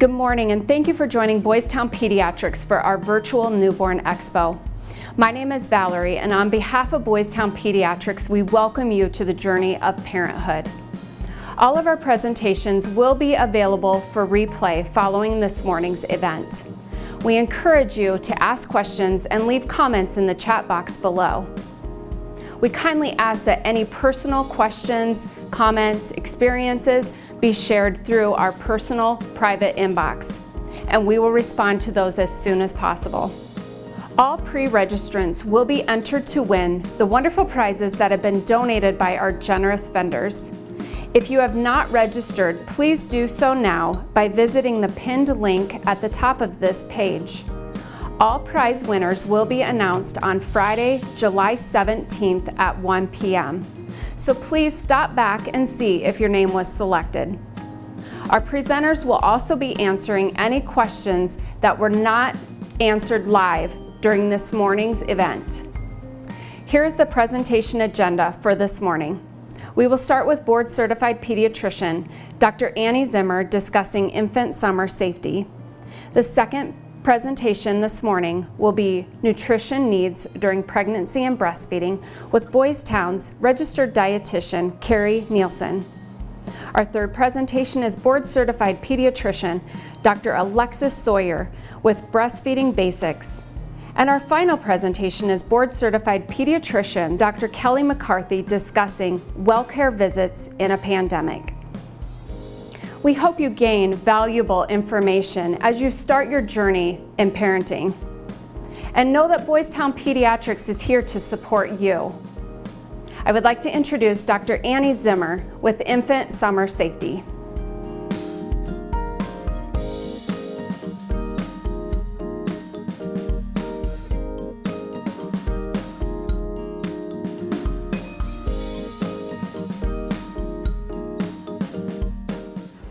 Good morning, and thank you for joining Boys Town Pediatrics for our virtual Newborn Expo. My name is Valerie, and on behalf of Boys Town Pediatrics, we welcome you to the journey of parenthood. All of our presentations will be available for replay following this morning's event. We encourage you to ask questions and leave comments in the chat box below. We kindly ask that any personal questions, comments, experiences be shared through our personal private inbox, and we will respond to those as soon as possible. All pre-registrants will be entered to win the wonderful prizes that have been donated by our generous vendors. If you have not registered, please do so now by visiting the pinned link at the top of this page. All prize winners will be announced on Friday, July 17th at 1 p.m. So please stop back and see if your name was selected. Our presenters will also be answering any questions that were not answered live during this morning's event. Here is the presentation agenda for this morning. We will start with board-certified pediatrician, Dr. Annie Zimmer, discussing infant summer safety. The second presentation this morning will be nutrition needs during pregnancy and breastfeeding with Boys Town's registered dietitian, Carrie Nielsen. Our third presentation is board-certified pediatrician, Dr. Alexis Sawyer, with breastfeeding basics. And our final presentation is board-certified pediatrician, Dr. Kelly McCarthy, discussing WellCare visits in a pandemic. We hope you gain valuable information as you start your journey in parenting. And know that Boys Town Pediatrics is here to support you. I would like to introduce Dr. Annie Zimmer with Infant Summer Safety.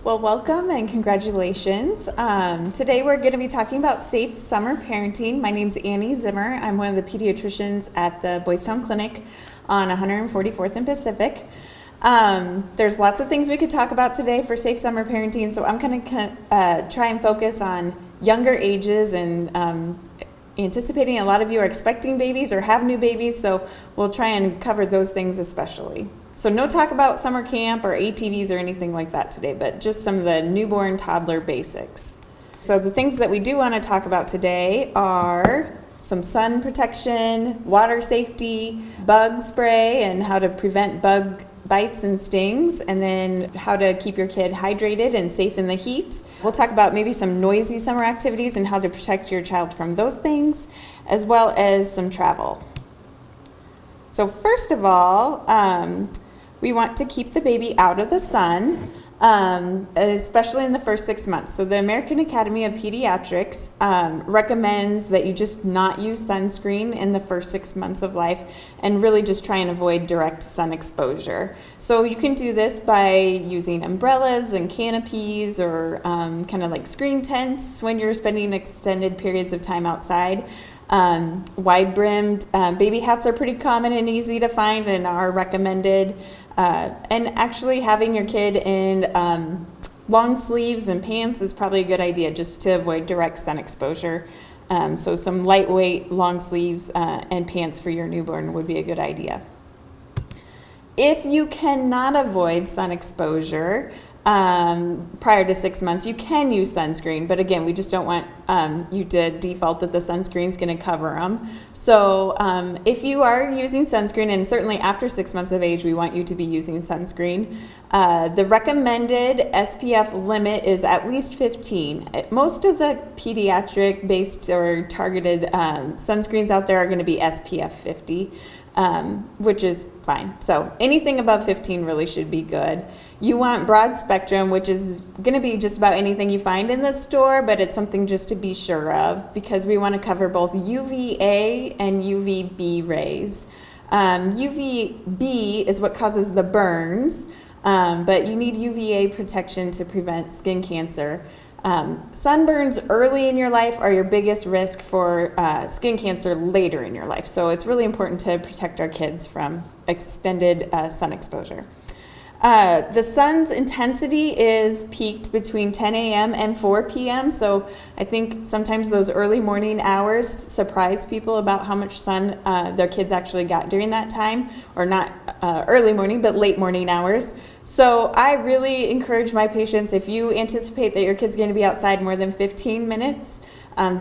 Well, welcome and congratulations. Today we're going to be talking about safe summer parenting. My name's Annie Zimmer. I'm one of the pediatricians at the Boys Town Clinic on 144th and Pacific. There's lots of things we could talk about today for safe summer parenting, so I'm going to try and focus on younger ages and anticipating a lot of you are expecting babies or have new babies, so we'll try and cover those things especially. So no talk about summer camp or ATVs or anything like that today, but just some of the newborn toddler basics. So the things that we do want to talk about today are some sun protection, water safety, bug spray and how to prevent bug bites and stings, and then how to keep your kid hydrated and safe in the heat. We'll talk about maybe some noisy summer activities and how to protect your child from those things, as well as some travel. So first of all, we want to keep the baby out of the sun, especially in the first 6 months. So the American Academy of Pediatrics recommends that you just not use sunscreen in the first 6 months of life and really just try and avoid direct sun exposure. So you can do this by using umbrellas and canopies or kind of like screen tents when you're spending extended periods of time outside. Wide-brimmed baby hats are pretty common and easy to find and are recommended. And actually having your kid in long sleeves and pants is probably a good idea just to avoid direct sun exposure. So some lightweight long sleeves and pants for your newborn would be a good idea. If you cannot avoid sun exposure prior to 6 months, you can use sunscreen, but again, we just don't want you to default that the sunscreen is going to cover them. So if you are using sunscreen, and certainly after 6 months of age, we want you to be using sunscreen. The recommended SPF limit is at least 15. Most of the pediatric-based or targeted sunscreens out there are going to be SPF 50, which is fine. So anything above 15 really should be good. You want broad spectrum, which is going to be just about anything you find in the store, but it's something just to be sure of because we want to cover both UVA and UVB rays. UVB is what causes the burns, but you need UVA protection to prevent skin cancer. Sunburns early in your life are your biggest risk for skin cancer later in your life, so it's really important to protect our kids from extended sun exposure. The sun's intensity is peaked between 10 a.m. and 4 p.m. So I think sometimes those early morning hours surprise people about how much sun their kids actually got during that time, or not early morning, but late morning hours. So I really encourage my patients, if you anticipate that your kid's going to be outside more than 15 minutes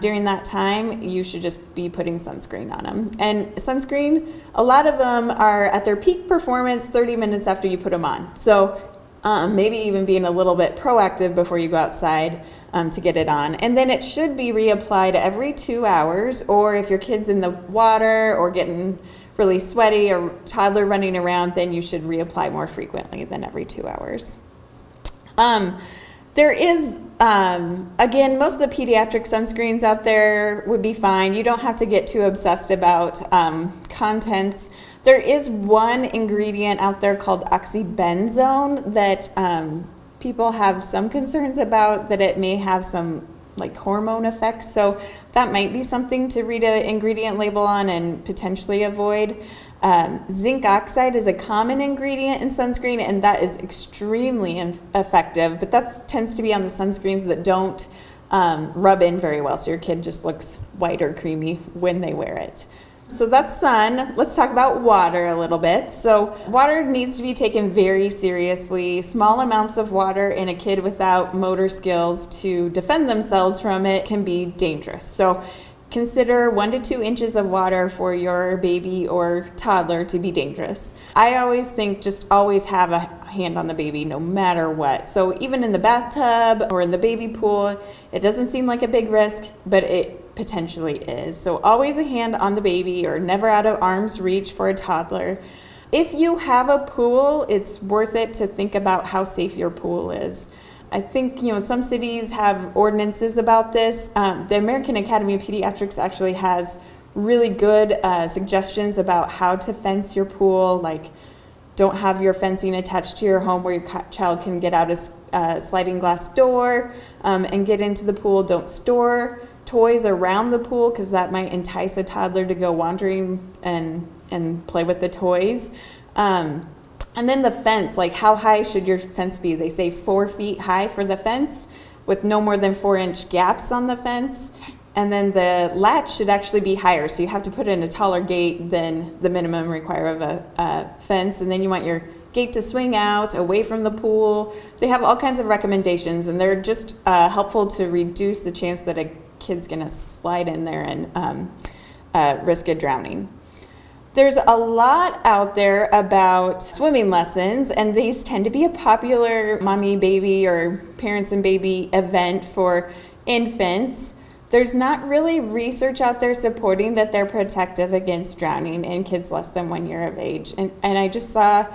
during that time, you should just be putting sunscreen on them. And sunscreen, a lot of them are at their peak performance 30 minutes after you put them on. So maybe even being a little bit proactive before you go outside to get it on. And then it should be reapplied every 2 hours, or if your kid's in the water or getting really sweaty or toddler running around, then you should reapply more frequently than every 2 hours. There is, again, most of the pediatric sunscreens out there would be fine. You don't have to get too obsessed about contents. There is one ingredient out there called oxybenzone that people have some concerns about, that it may have some like hormone effects. So that might be something to read an ingredient label on and potentially avoid. Zinc oxide is a common ingredient in sunscreen, and that is extremely effective, but that tends to be on the sunscreens that don't rub in very well, so your kid just looks white or creamy when they wear it. So that's sun. Let's talk about water a little bit. So water needs to be taken very seriously. Small amounts of water in a kid without motor skills to defend themselves from it can be dangerous. So consider 1 to 2 inches of water for your baby or toddler to be dangerous. I always think just always have a hand on the baby no matter what. So even in the bathtub or in the baby pool, it doesn't seem like a big risk, but it potentially is. So always a hand on the baby, or never out of arm's reach for a toddler. If you have a pool, it's worth it to think about how safe your pool is. I think, some cities have ordinances about this. The American Academy of Pediatrics actually has really good suggestions about how to fence your pool, like don't have your fencing attached to your home where your child can get out a sliding glass door and get into the pool. Don't store toys around the pool, because that might entice a toddler to go wandering and play with the toys. And then the fence, like how high should your fence be? They say 4 feet high for the fence, with no more than 4-inch gaps on the fence. And then the latch should actually be higher, so you have to put in a taller gate than the minimum requirement of a fence. And then you want your gate to swing out away from the pool. They have all kinds of recommendations, and they're just helpful to reduce the chance that a kid's gonna slide in there and risk a drowning. There's a lot out there about swimming lessons, and these tend to be a popular mommy baby or parents and baby event for infants. There's not really research out there supporting that they're protective against drowning in kids less than 1 year of age. And I just saw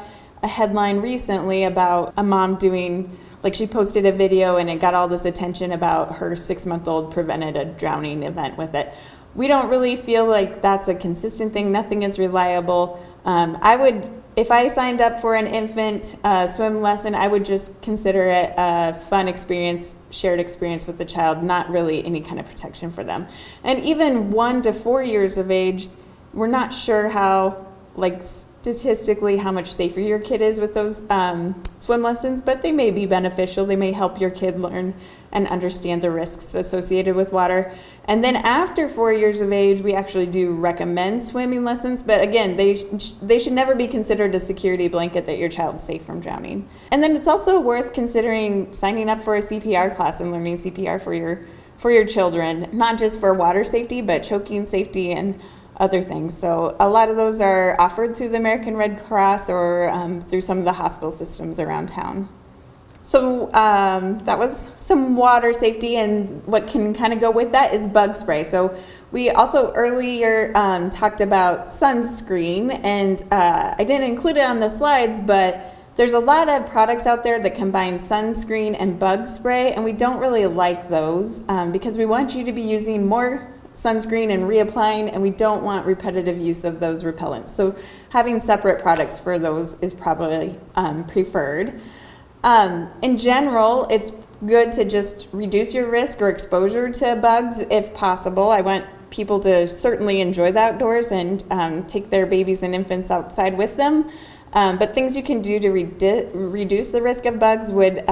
a headline recently about a mom doing, like, she posted a video and it got all this attention about her 6-month-old prevented a drowning event with it. We don't really feel like that's a consistent thing. Nothing is reliable. If I signed up for an infant swim lesson, I would just consider it a fun experience, shared experience with the child, not really any kind of protection for them. And even 1 to 4 years of age, we're not sure how, statistically, how much safer your kid is with those swim lessons, but they may be beneficial. They may help your kid learn and understand the risks associated with water. And then after 4 years of age, we actually do recommend swimming lessons, but again, they should never be considered a security blanket that your child's safe from drowning. And then it's also worth considering signing up for a CPR class and learning CPR for your children, not just for water safety, but choking safety and other things. So a lot of those are offered through the American Red Cross or through some of the hospital systems around town. So that was some water safety, and what can kind of go with that is bug spray. So we also earlier talked about sunscreen, and I didn't include it on the slides, but there's a lot of products out there that combine sunscreen and bug spray, and we don't really like those because we want you to be using more sunscreen and reapplying, and we don't want repetitive use of those repellents. So having separate products for those is probably preferred. In general, it's good to just reduce your risk or exposure to bugs if possible. I want people to certainly enjoy the outdoors and take their babies and infants outside with them. But things you can do to reduce the risk of bugs would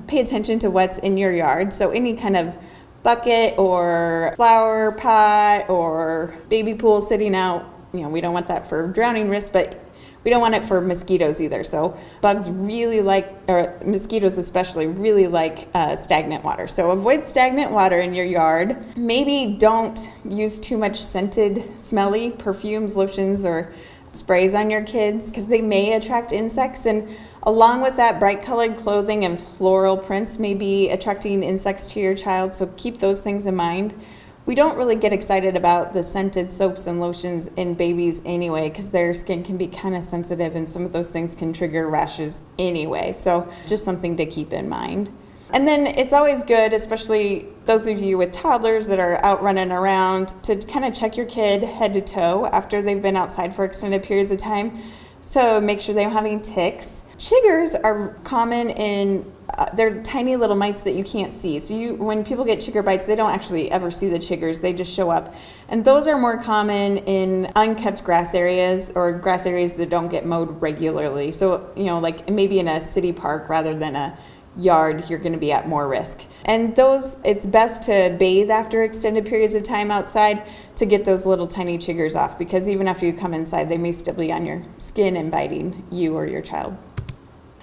pay attention to what's in your yard. So any kind of bucket or flower pot or baby pool sitting out, we don't want that for drowning risk, but we don't want it for mosquitoes either. So bugs really like, or mosquitoes especially, really like stagnant water. So avoid stagnant water in your yard. Maybe don't use too much scented, smelly perfumes, lotions, or sprays on your kids because they may attract insects. And along with that, bright colored clothing and floral prints may be attracting insects to your child. So keep those things in mind. We don't really get excited about the scented soaps and lotions in babies anyway because their skin can be kind of sensitive and some of those things can trigger rashes anyway. So just something to keep in mind. And then it's always good, especially those of you with toddlers that are out running around, to kind of check your kid head to toe after they've been outside for extended periods of time. So make sure they don't have any ticks. Chiggers are common in they're tiny little mites that you can't see. So when people get chigger bites, they don't actually ever see the chiggers. They just show up. And those are more common in unkept grass areas or grass areas that don't get mowed regularly. So, like maybe in a city park rather than a yard, you're going to be at more risk. And it's best to bathe after extended periods of time outside to get those little tiny chiggers off, because even after you come inside, they may still be on your skin and biting you or your child.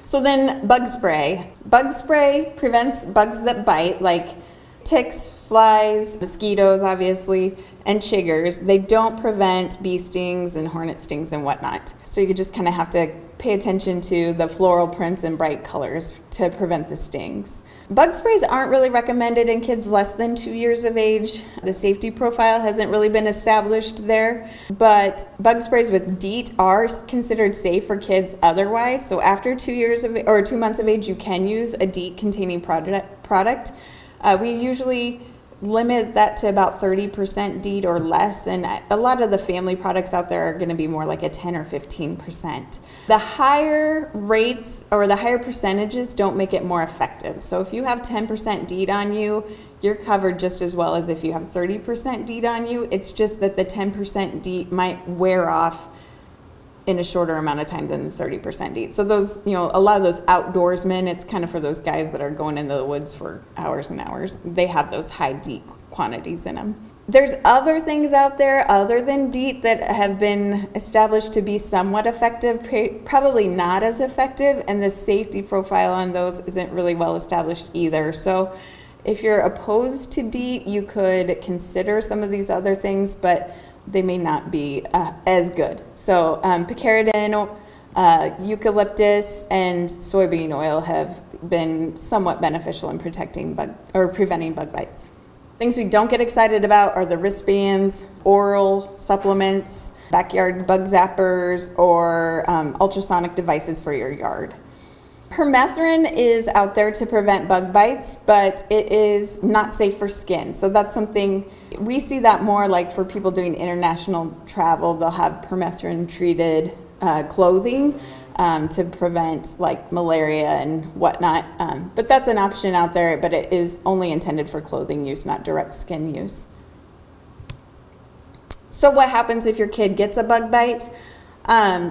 So then bug spray. Bug spray prevents bugs that bite, like ticks, flies, mosquitoes, obviously, and chiggers. They don't prevent bee stings and hornet stings and whatnot. So you just kind of have to pay attention to the floral prints and bright colors to prevent the stings. Bug sprays aren't really recommended in kids less than 2 years of age. The safety profile hasn't really been established there, but bug sprays with DEET are considered safe for kids otherwise. So after 2 months of age, you can use a DEET containing product. We usually limit that to about 30% DEET or less, and a lot of the family products out there are going to be more like a 10 or 15%. The higher rates or the higher percentages don't make it more effective. So if you have 10% DEET on you, you're covered just as well as if you have 30% DEET on you. It's just that the 10% DEET might wear off in a shorter amount of time than the 30% DEET. So those, a lot of those outdoorsmen, it's kind of for those guys that are going into the woods for hours and hours. They have those high DEET quantities in them. There's other things out there other than DEET that have been established to be somewhat effective, probably not as effective, and the safety profile on those isn't really well established either. So if you're opposed to DEET, you could consider some of these other things, but they may not be as good. So picaridin, eucalyptus, and soybean oil have been somewhat beneficial in preventing bug bites. Things we don't get excited about are the wristbands, oral supplements, backyard bug zappers, or ultrasonic devices for your yard. Permethrin is out there to prevent bug bites, but it is not safe for skin. So that's something, we see that more like for people doing international travel, they'll have permethrin treated clothing to prevent like malaria and whatnot. But that's an option out there, but it is only intended for clothing use, not direct skin use. So what happens if your kid gets a bug bite?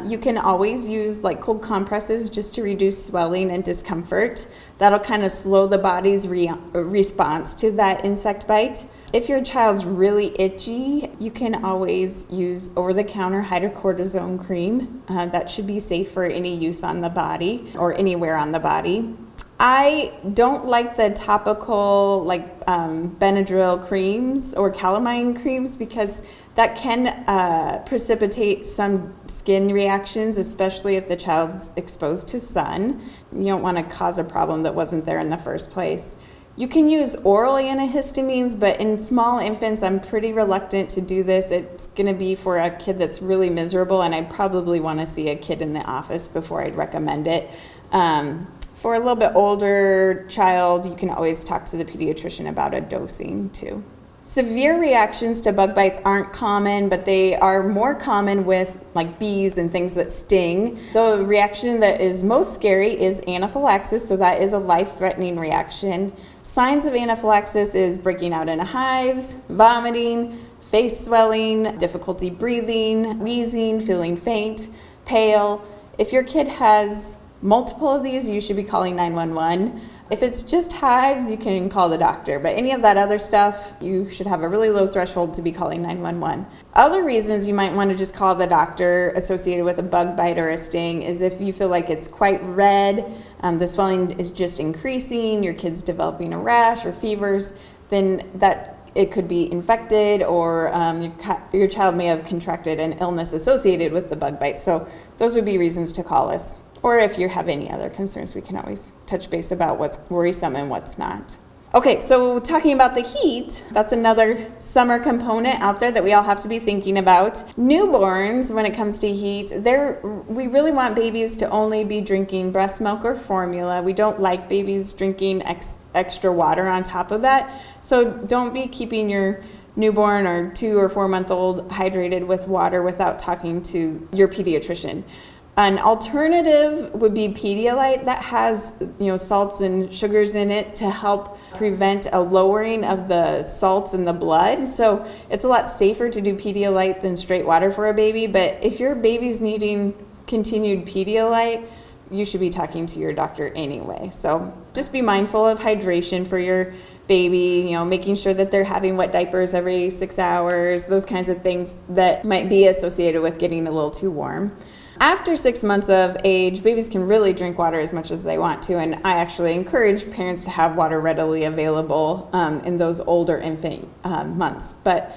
You can always use like cold compresses just to reduce swelling and discomfort. That'll kind of slow the body's response to that insect bite. If your child's really itchy, you can always use over-the-counter hydrocortisone cream. That should be safe for any use on the body or anywhere on the body. I don't like the topical like Benadryl creams or calamine creams because that can precipitate some skin reactions, especially if the child's exposed to sun. You don't want to cause a problem that wasn't there in the first place. You can use oral antihistamines, but in small infants, I'm pretty reluctant to do this. It's going to be for a kid that's really miserable, and I'd probably want to see a kid in the office before I'd recommend it. For a little bit older child, you can always talk to the pediatrician about a dosing too. Severe reactions to bug bites aren't common, but they are more common with like bees and things that sting. The reaction that is most scary is anaphylaxis, so that is a life-threatening reaction. Signs of anaphylaxis is breaking out in hives, vomiting, face swelling, difficulty breathing, wheezing, feeling faint, pale. If your kid has multiple of these, you should be calling 911. If it's just hives, you can call the doctor, but any of that other stuff, you should have a really low threshold to be calling 911. Other reasons you might want to just call the doctor associated with a bug bite or a sting is if you feel like it's quite red, the swelling is just increasing, your kid's developing a rash or fevers, then that it could be infected, or your child may have contracted an illness associated with the bug bite. So those would be reasons to call us. Or if you have any other concerns, we can always touch base about what's worrisome and what's not. Okay, so talking about the heat, that's another summer component out there that we all have to be thinking about. Newborns, when it comes to heat, we really want babies to only be drinking breast milk or formula. We don't like babies drinking extra water on top of that. So don't be keeping your newborn or 2 or 4 month old hydrated with water without talking to your pediatrician. An alternative would be Pedialyte that has, salts and sugars in it to help prevent a lowering of the salts in the blood. So it's a lot safer to do Pedialyte than straight water for a baby. But if your baby's needing continued Pedialyte, you should be talking to your doctor anyway. So just be mindful of hydration for your baby, making sure that they're having wet diapers every 6 hours, those kinds of things that might be associated with getting a little too warm. After 6 months of age, babies can really drink water as much as they want to, and I actually encourage parents to have water readily available in those older infant months. But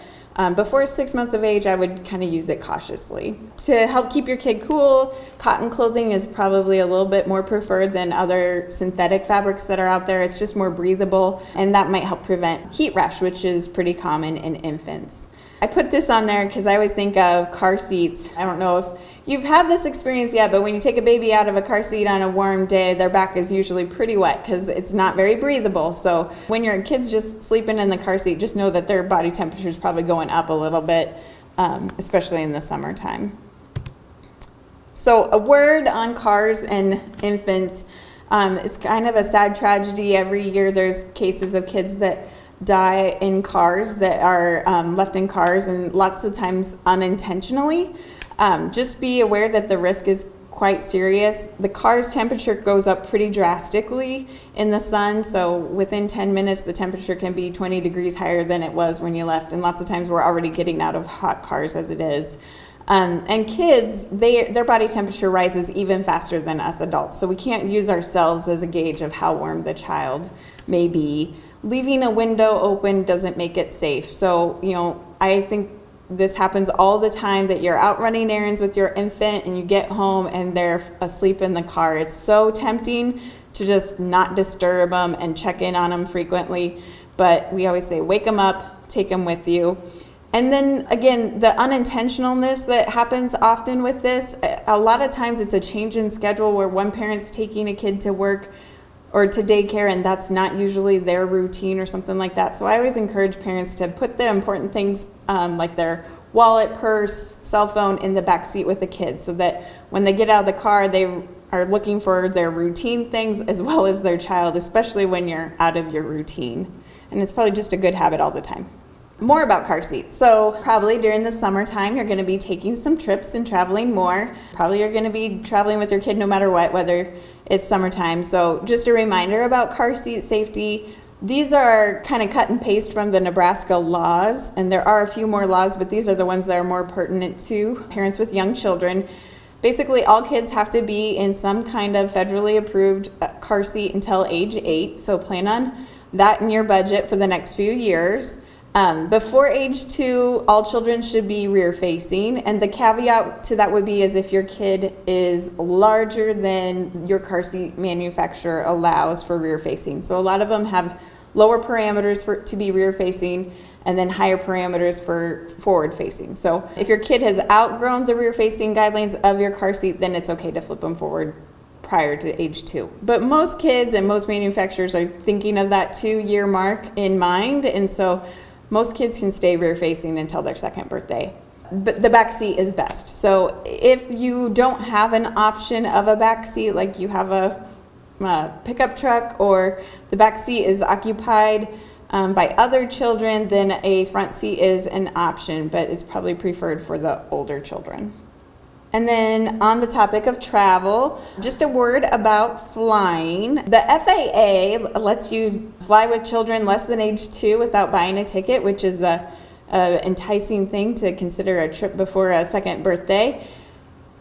before 6 months of age, I would kind of use it cautiously. To help keep your kid cool, cotton clothing is probably a little bit more preferred than other synthetic fabrics that are out there. It's just more breathable, and that might help prevent heat rash, which is pretty common in infants. I put this on there because I always think of car seats. I don't know if you've had this experience yet, but when you take a baby out of a car seat on a warm day, their back is usually pretty wet because it's not very breathable. So when your kid's just sleeping in the car seat, just know that their body temperature is probably going up a little bit, especially in the summertime. So a word on cars and infants. It's kind of a sad tragedy. Every year there's cases of kids that die in cars, that are left in cars, and lots of times unintentionally. Just be aware that the risk is quite serious. The car's temperature goes up pretty drastically in the sun, so within 10 minutes the temperature can be 20 degrees higher than it was when you left, and lots of times we're already getting out of hot cars as it is. And kids, their body temperature rises even faster than us adults, so we can't use ourselves as a gauge of how warm the child may be. Leaving a window open doesn't make it safe. So, I think this happens all the time, that you're out running errands with your infant and you get home and they're asleep in the car. It's so tempting to just not disturb them and check in on them frequently. But we always say, wake them up, take them with you. And then again, the unintentionalness that happens often with this, a lot of times it's a change in schedule where one parent's taking a kid to work or to daycare, and that's not usually their routine or something like that. So I always encourage parents to put the important things like their wallet, purse, cell phone in the back seat with the kids, so that when they get out of the car, they are looking for their routine things as well as their child, especially when you're out of your routine. And it's probably just a good habit all the time. More about car seats. So probably during the summertime, you're going to be taking some trips and traveling more. Probably you're going to be traveling with your kid no matter what, whether it's summertime. So just a reminder about car seat safety. These are kind of cut and paste from the Nebraska laws, and there are a few more laws, but these are the ones that are more pertinent to parents with young children. Basically, all kids have to be in some kind of federally approved car seat until age 8, so plan on that in your budget for the next few years. Before age 2, all children should be rear facing, and the caveat to that would be is if your kid is larger than your car seat manufacturer allows for rear facing. So a lot of them have lower parameters to be rear facing and then higher parameters for forward facing. So if your kid has outgrown the rear facing guidelines of your car seat, then it's okay to flip them forward prior to age 2. But most kids and most manufacturers are thinking of that 2-year mark in mind, and so most kids can stay rear facing until their 2nd birthday. But the back seat is best. So if you don't have an option of a back seat, like you have a pickup truck or the back seat is occupied by other children, then a front seat is an option, but it's probably preferred for the older children. And then on the topic of travel, just a word about flying. The FAA lets you fly with children less than age 2 without buying a ticket, which is a enticing thing to consider a trip before a second birthday.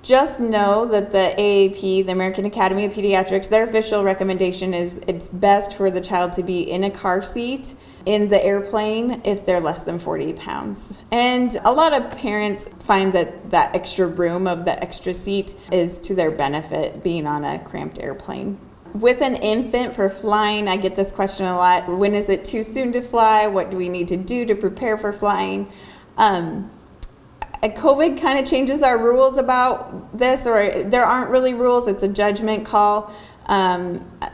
Just know that the AAP, the American Academy of Pediatrics, their official recommendation is it's best for the child to be in a car seat in the airplane if they're less than 40 pounds. And a lot of parents find that that extra room of the extra seat is to their benefit being on a cramped airplane. With an infant for flying, I get this question a lot. When is it too soon to fly? What do we need to do to prepare for flying? COVID kind of changes our rules about this, or there aren't really rules. It's a judgment call.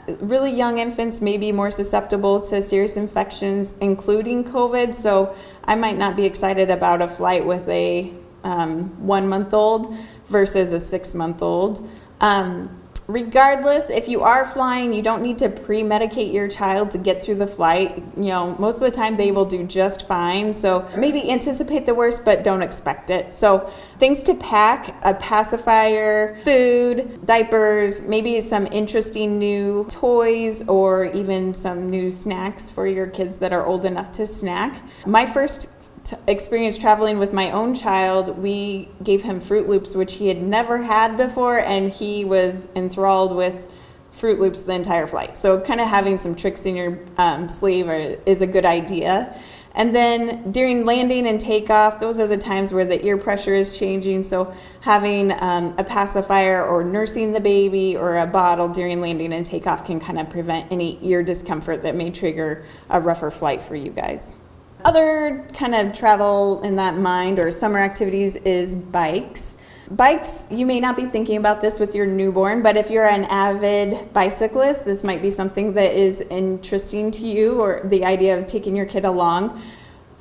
Really young infants may be more susceptible to serious infections, including COVID. So I might not be excited about a flight with a 1-month-old versus a 6-month-old. Regardless, if you are flying, you don't need to pre-medicate your child to get through the flight. You know, most of the time they will do just fine. So maybe anticipate the worst, but don't expect it. So things to pack: a pacifier, food, diapers, maybe some interesting new toys, or even some new snacks for your kids that are old enough to snack. My first experience traveling with my own child, we gave him Fruit Loops, which he had never had before, and he was enthralled with Fruit Loops the entire flight. So kind of having some tricks in your sleeve is a good idea. And then during landing and takeoff, those are the times where the ear pressure is changing. So having a pacifier or nursing the baby or a bottle during landing and takeoff can kind of prevent any ear discomfort that may trigger a rougher flight for you guys. Other kind of travel in that mind or summer activities is bikes. Bikes, you may not be thinking about this with your newborn, but if you're an avid bicyclist, this might be something that is interesting to you, or the idea of taking your kid along.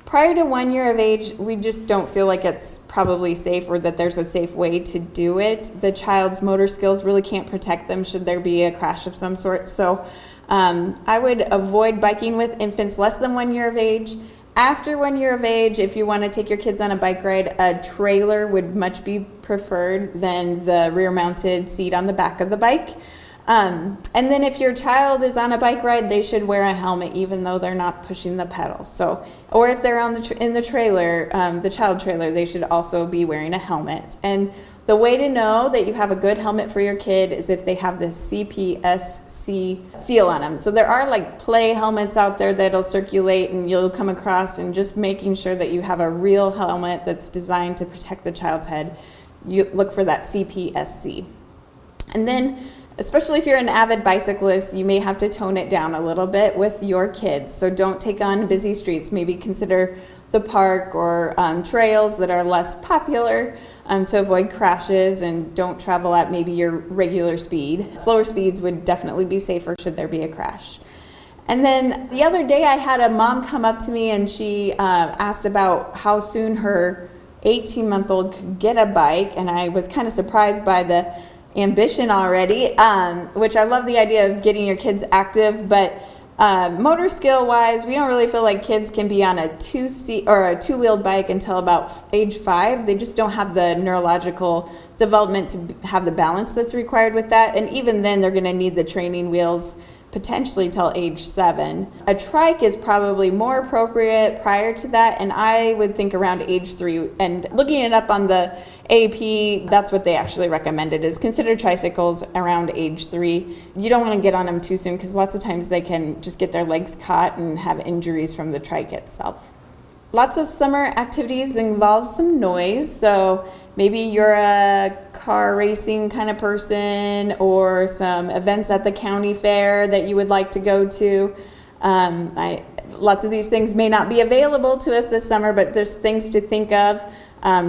Prior to 1 year of age, we just don't feel like it's probably safe or that there's a safe way to do it. The child's motor skills really can't protect them should there be a crash of some sort. So I would avoid biking with infants less than 1 year of age. After 1 year of age, if you want to take your kids on a bike ride, a trailer would much be preferred than the rear-mounted seat on the back of the bike. And then if your child is on a bike ride, they should wear a helmet even though they're not pushing the pedals. So, or if they're on in the trailer, the child trailer, they should also be wearing a helmet. And the way to know that you have a good helmet for your kid is if they have this CPSC seal on them. So there are like play helmets out there that'll circulate and you'll come across, and just making sure that you have a real helmet that's designed to protect the child's head. You look for that CPSC. And then, especially if you're an avid bicyclist, you may have to tone it down a little bit with your kids. So don't take on busy streets. Maybe consider the park or trails that are less popular to avoid crashes, and don't travel at maybe your regular speed. Slower speeds would definitely be safer should there be a crash. And then the other day I had a mom come up to me and she asked about how soon her 18-month-old could get a bike, and I was kind of surprised by the ambition already, which I love the idea of getting your kids active, but motor skill wise, we don't really feel like kids can be on a two-wheeled bike until about age 5. They just don't have the neurological development to have the balance that's required with that, and even then they're going to need the training wheels potentially till age 7. A trike is probably more appropriate prior to that, and I would think around age 3. And looking it up on the AP, that's what they actually recommended, is consider tricycles around age 3. You don't want to get on them too soon because lots of times they can just get their legs caught and have injuries from the trike itself. Lots of summer activities involve some noise, so maybe you're a car racing kind of person, or some events at the county fair that you would like to go to. Lots of these things may not be available to us this summer, but there's things to think of.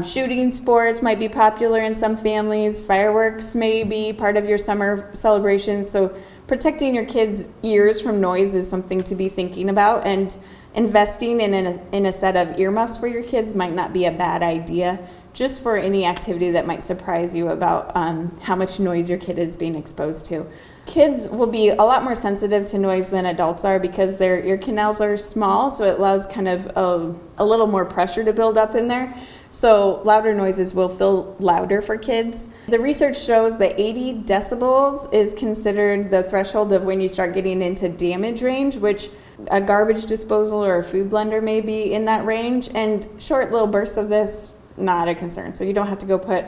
Shooting sports might be popular in some families. Fireworks may be part of your summer celebrations. So protecting your kids' ears from noise is something to be thinking about, and investing in a set of earmuffs for your kids might not be a bad idea, just for any activity that might surprise you about how much noise your kid is being exposed to. Kids will be a lot more sensitive to noise than adults are because their ear canals are small, so it allows kind of a little more pressure to build up in there. So louder noises will feel louder for kids. The research shows that 80 decibels is considered the threshold of when you start getting into damage range, which a garbage disposal or a food blender may be in that range. And short little bursts of this, not a concern. So you don't have to go put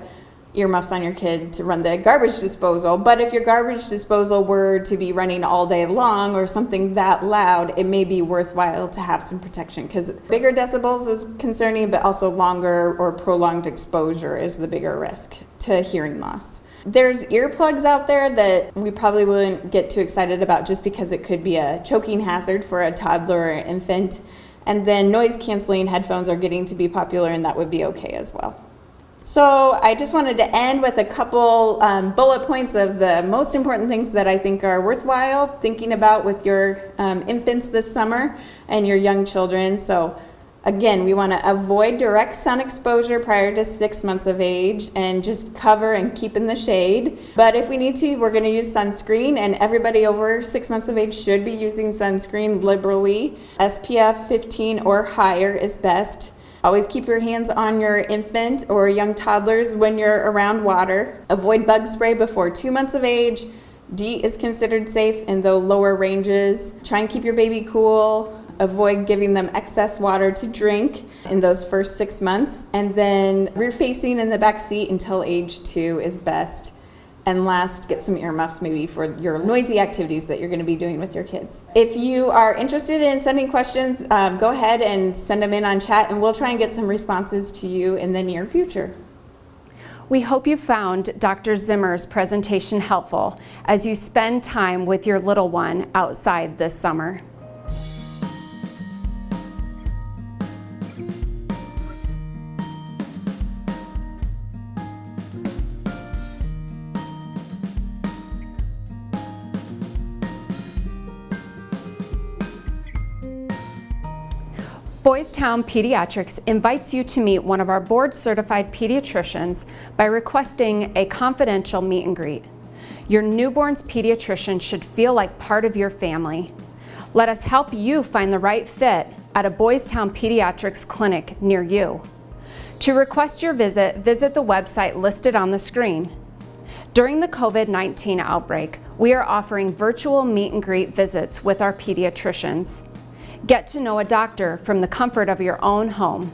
earmuffs on your kid to run the garbage disposal. But if your garbage disposal were to be running all day long or something that loud, it may be worthwhile to have some protection, because bigger decibels is concerning, but also longer or prolonged exposure is the bigger risk to hearing loss. There's earplugs out there that we probably wouldn't get too excited about just because it could be a choking hazard for a toddler or infant. And then noise canceling headphones are getting to be popular, and that would be okay as well. So I just wanted to end with a couple bullet points of the most important things that I think are worthwhile thinking about with your infants this summer and your young children. So again, we want to avoid direct sun exposure prior to 6 months of age and just cover and keep in the shade. But if we need to, we're going to use sunscreen, and everybody over 6 months of age should be using sunscreen liberally. SPF 15 or higher is best. Always keep your hands on your infant or young toddlers when you're around water. Avoid bug spray before 2 months of age. DEET is considered safe in the lower ranges. Try and keep your baby cool. Avoid giving them excess water to drink in those first 6 months. And then rear facing in the back seat until age 2 is best. And last, get some earmuffs maybe for your noisy activities that you're going to be doing with your kids. If you are interested in sending questions, go ahead and send them in on chat, and we'll try and get some responses to you in the near future. We hope you found Dr. Zimmer's presentation helpful as you spend time with your little one outside this summer. Boys Town Pediatrics invites you to meet one of our board-certified pediatricians by requesting a confidential meet and greet. Your newborn's pediatrician should feel like part of your family. Let us help you find the right fit at a Boys Town Pediatrics clinic near you. To request your visit, visit the website listed on the screen. During the COVID-19 outbreak, we are offering virtual meet and greet visits with our pediatricians. Get to know a doctor from the comfort of your own home.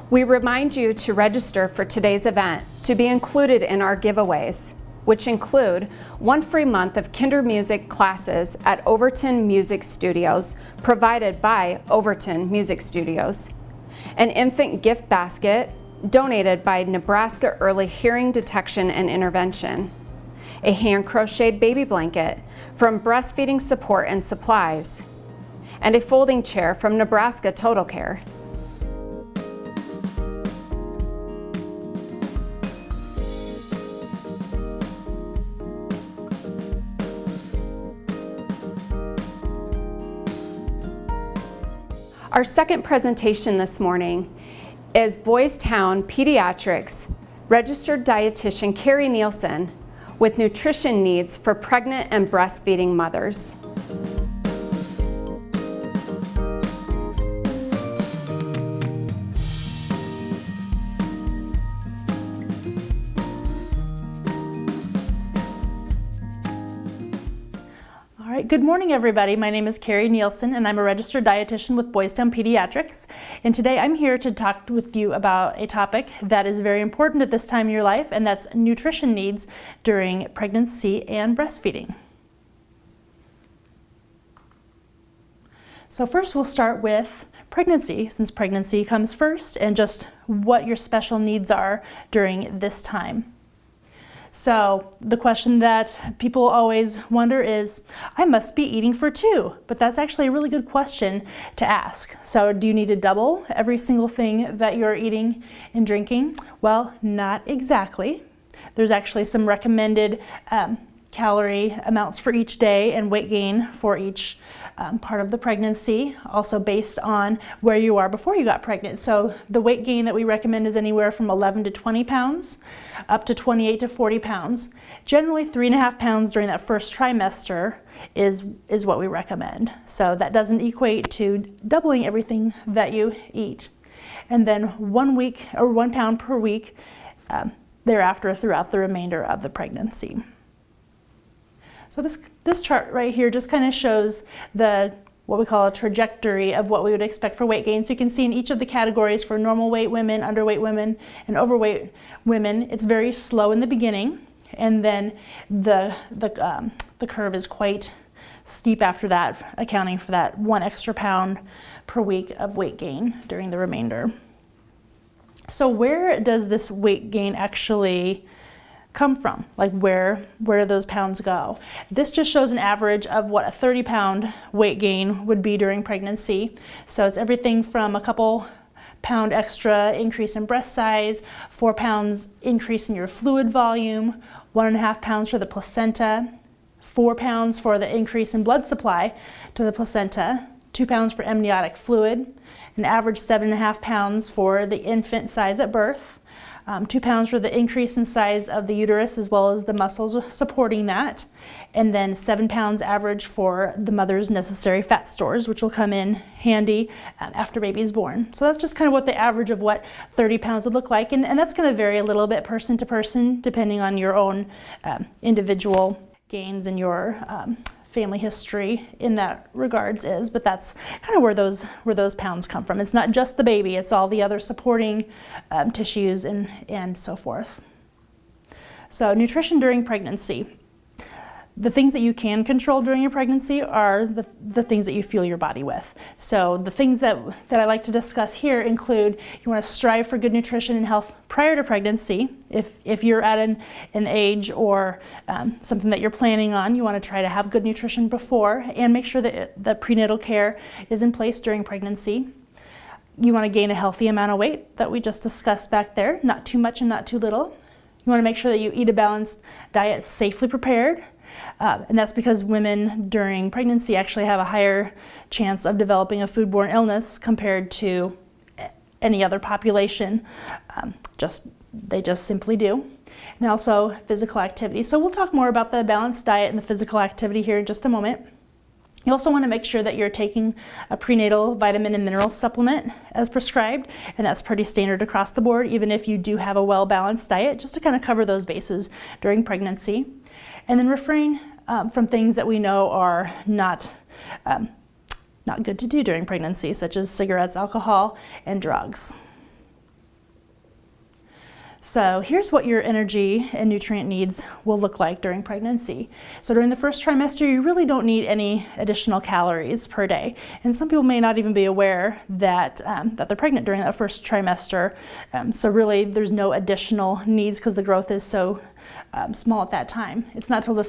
We remind you to register for today's event to be included in our giveaways, which include 1 free month of kinder music classes at Overton Music Studios, provided by Overton Music Studios, an infant gift basket donated by Nebraska Early Hearing Detection and Intervention, a hand-crocheted baby blanket from Breastfeeding Support and Supplies, and a folding chair from Nebraska Total Care. Our second presentation this morning is Boys Town Pediatrics registered dietitian Carrie Nielsen with nutrition needs for pregnant and breastfeeding mothers. Good morning, everybody. My name is Carrie Nielsen, and I'm a registered dietitian with Boys Town Pediatrics. And today I'm here to talk with you about a topic that is very important at this time in your life, and that's nutrition needs during pregnancy and breastfeeding. So first we'll start with pregnancy, since pregnancy comes first, and just what your special needs are during this time. So the question that people always wonder is, I must be eating for 2, but that's actually a really good question to ask. So do you need to double every single thing that you're eating and drinking? Well, not exactly. There's actually some recommended calorie amounts for each day and weight gain for each part of the pregnancy, also based on where you are before you got pregnant. So the weight gain that we recommend is anywhere from 11 to 20 pounds up to 28 to 40 pounds. Generally 3.5 pounds during that first trimester is what we recommend. So that doesn't equate to doubling everything that you eat. and then 1 week or 1 pound per week thereafter throughout the remainder of the pregnancy. So this chart right here just kind of shows what we call a trajectory of what we would expect for weight gain. So you can see in each of the categories for normal weight women, underweight women, and overweight women, it's very slow in the beginning, and then the curve is quite steep after that, accounting for that 1 extra pound per week of weight gain during the remainder. So where does this weight gain actually come from? Like where do those pounds go? This just shows an average of what a 30-pound weight gain would be during pregnancy. So it's everything from a couple pound extra increase in breast size, 4 pounds increase in your fluid volume, 1.5 pounds for the placenta, 4 pounds for the increase in blood supply to the placenta, 2 pounds for amniotic fluid, an average 7.5 pounds for the infant size at birth, 2 pounds for the increase in size of the uterus as well as the muscles supporting that, and then 7 pounds average for the mother's necessary fat stores, which will come in handy after baby's born. So that's just kind of what the average of what 30 pounds would look like, and that's going to vary a little bit person to person depending on your own individual gains and your family history in that regards is, but that's kind of where those pounds come from. It's not just the baby, it's all the other supporting tissues and so forth. So nutrition during pregnancy. The things that you can control during your pregnancy are the things that you fuel your body with. So the things that I like to discuss here include you want to strive for good nutrition and health prior to pregnancy. If you're at an age or something that you're planning on, you want to try to have good nutrition before and make sure that the prenatal care is in place during pregnancy. You want to gain a healthy amount of weight that we just discussed back there, not too much and not too little. You want to make sure that you eat a balanced diet safely prepared. And that's because women during pregnancy actually have a higher chance of developing a foodborne illness compared to any other population. They just simply do. And also physical activity. So we'll talk more about the balanced diet and the physical activity here in just a moment. You also want to make sure that you're taking a prenatal vitamin and mineral supplement as prescribed, and that's pretty standard across the board, even if you do have a well-balanced diet, just to kind of cover those bases during pregnancy. And then refrain from things that we know are not good to do during pregnancy, such as cigarettes, alcohol, and drugs. So here's what your energy and nutrient needs will look like during pregnancy. So during the first trimester, you really don't need any additional calories per day. And some people may not even be aware that they're pregnant during that first trimester. So really there's no additional needs because the growth is so small at that time. It's not till the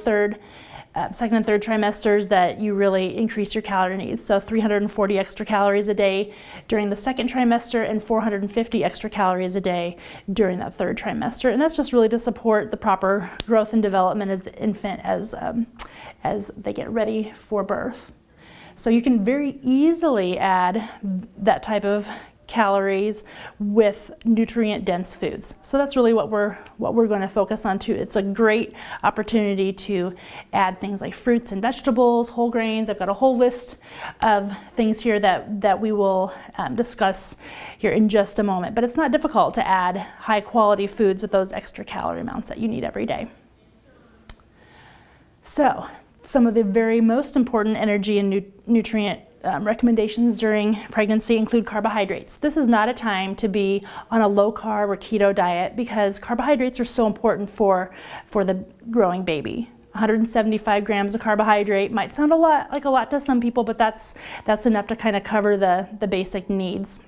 second and third trimesters that you really increase your calorie needs. So 340 extra calories a day during the second trimester and 450 extra calories a day during that third trimester. And that's just really to support the proper growth and development as the infant as they get ready for birth. So you can very easily add that type of calories with nutrient-dense foods. So that's really what we're going to focus on too. It's a great opportunity to add things like fruits and vegetables, whole grains. I've got a whole list of things here that we will discuss here in just a moment. But it's not difficult to add high-quality foods with those extra calorie amounts that you need every day. So some of the very most important energy and nutrient recommendations during pregnancy include carbohydrates. This is not a time to be on a low carb or keto diet because carbohydrates are so important for the growing baby. 175 grams of carbohydrate might sound like a lot to some people, but that's enough to kind of cover the basic needs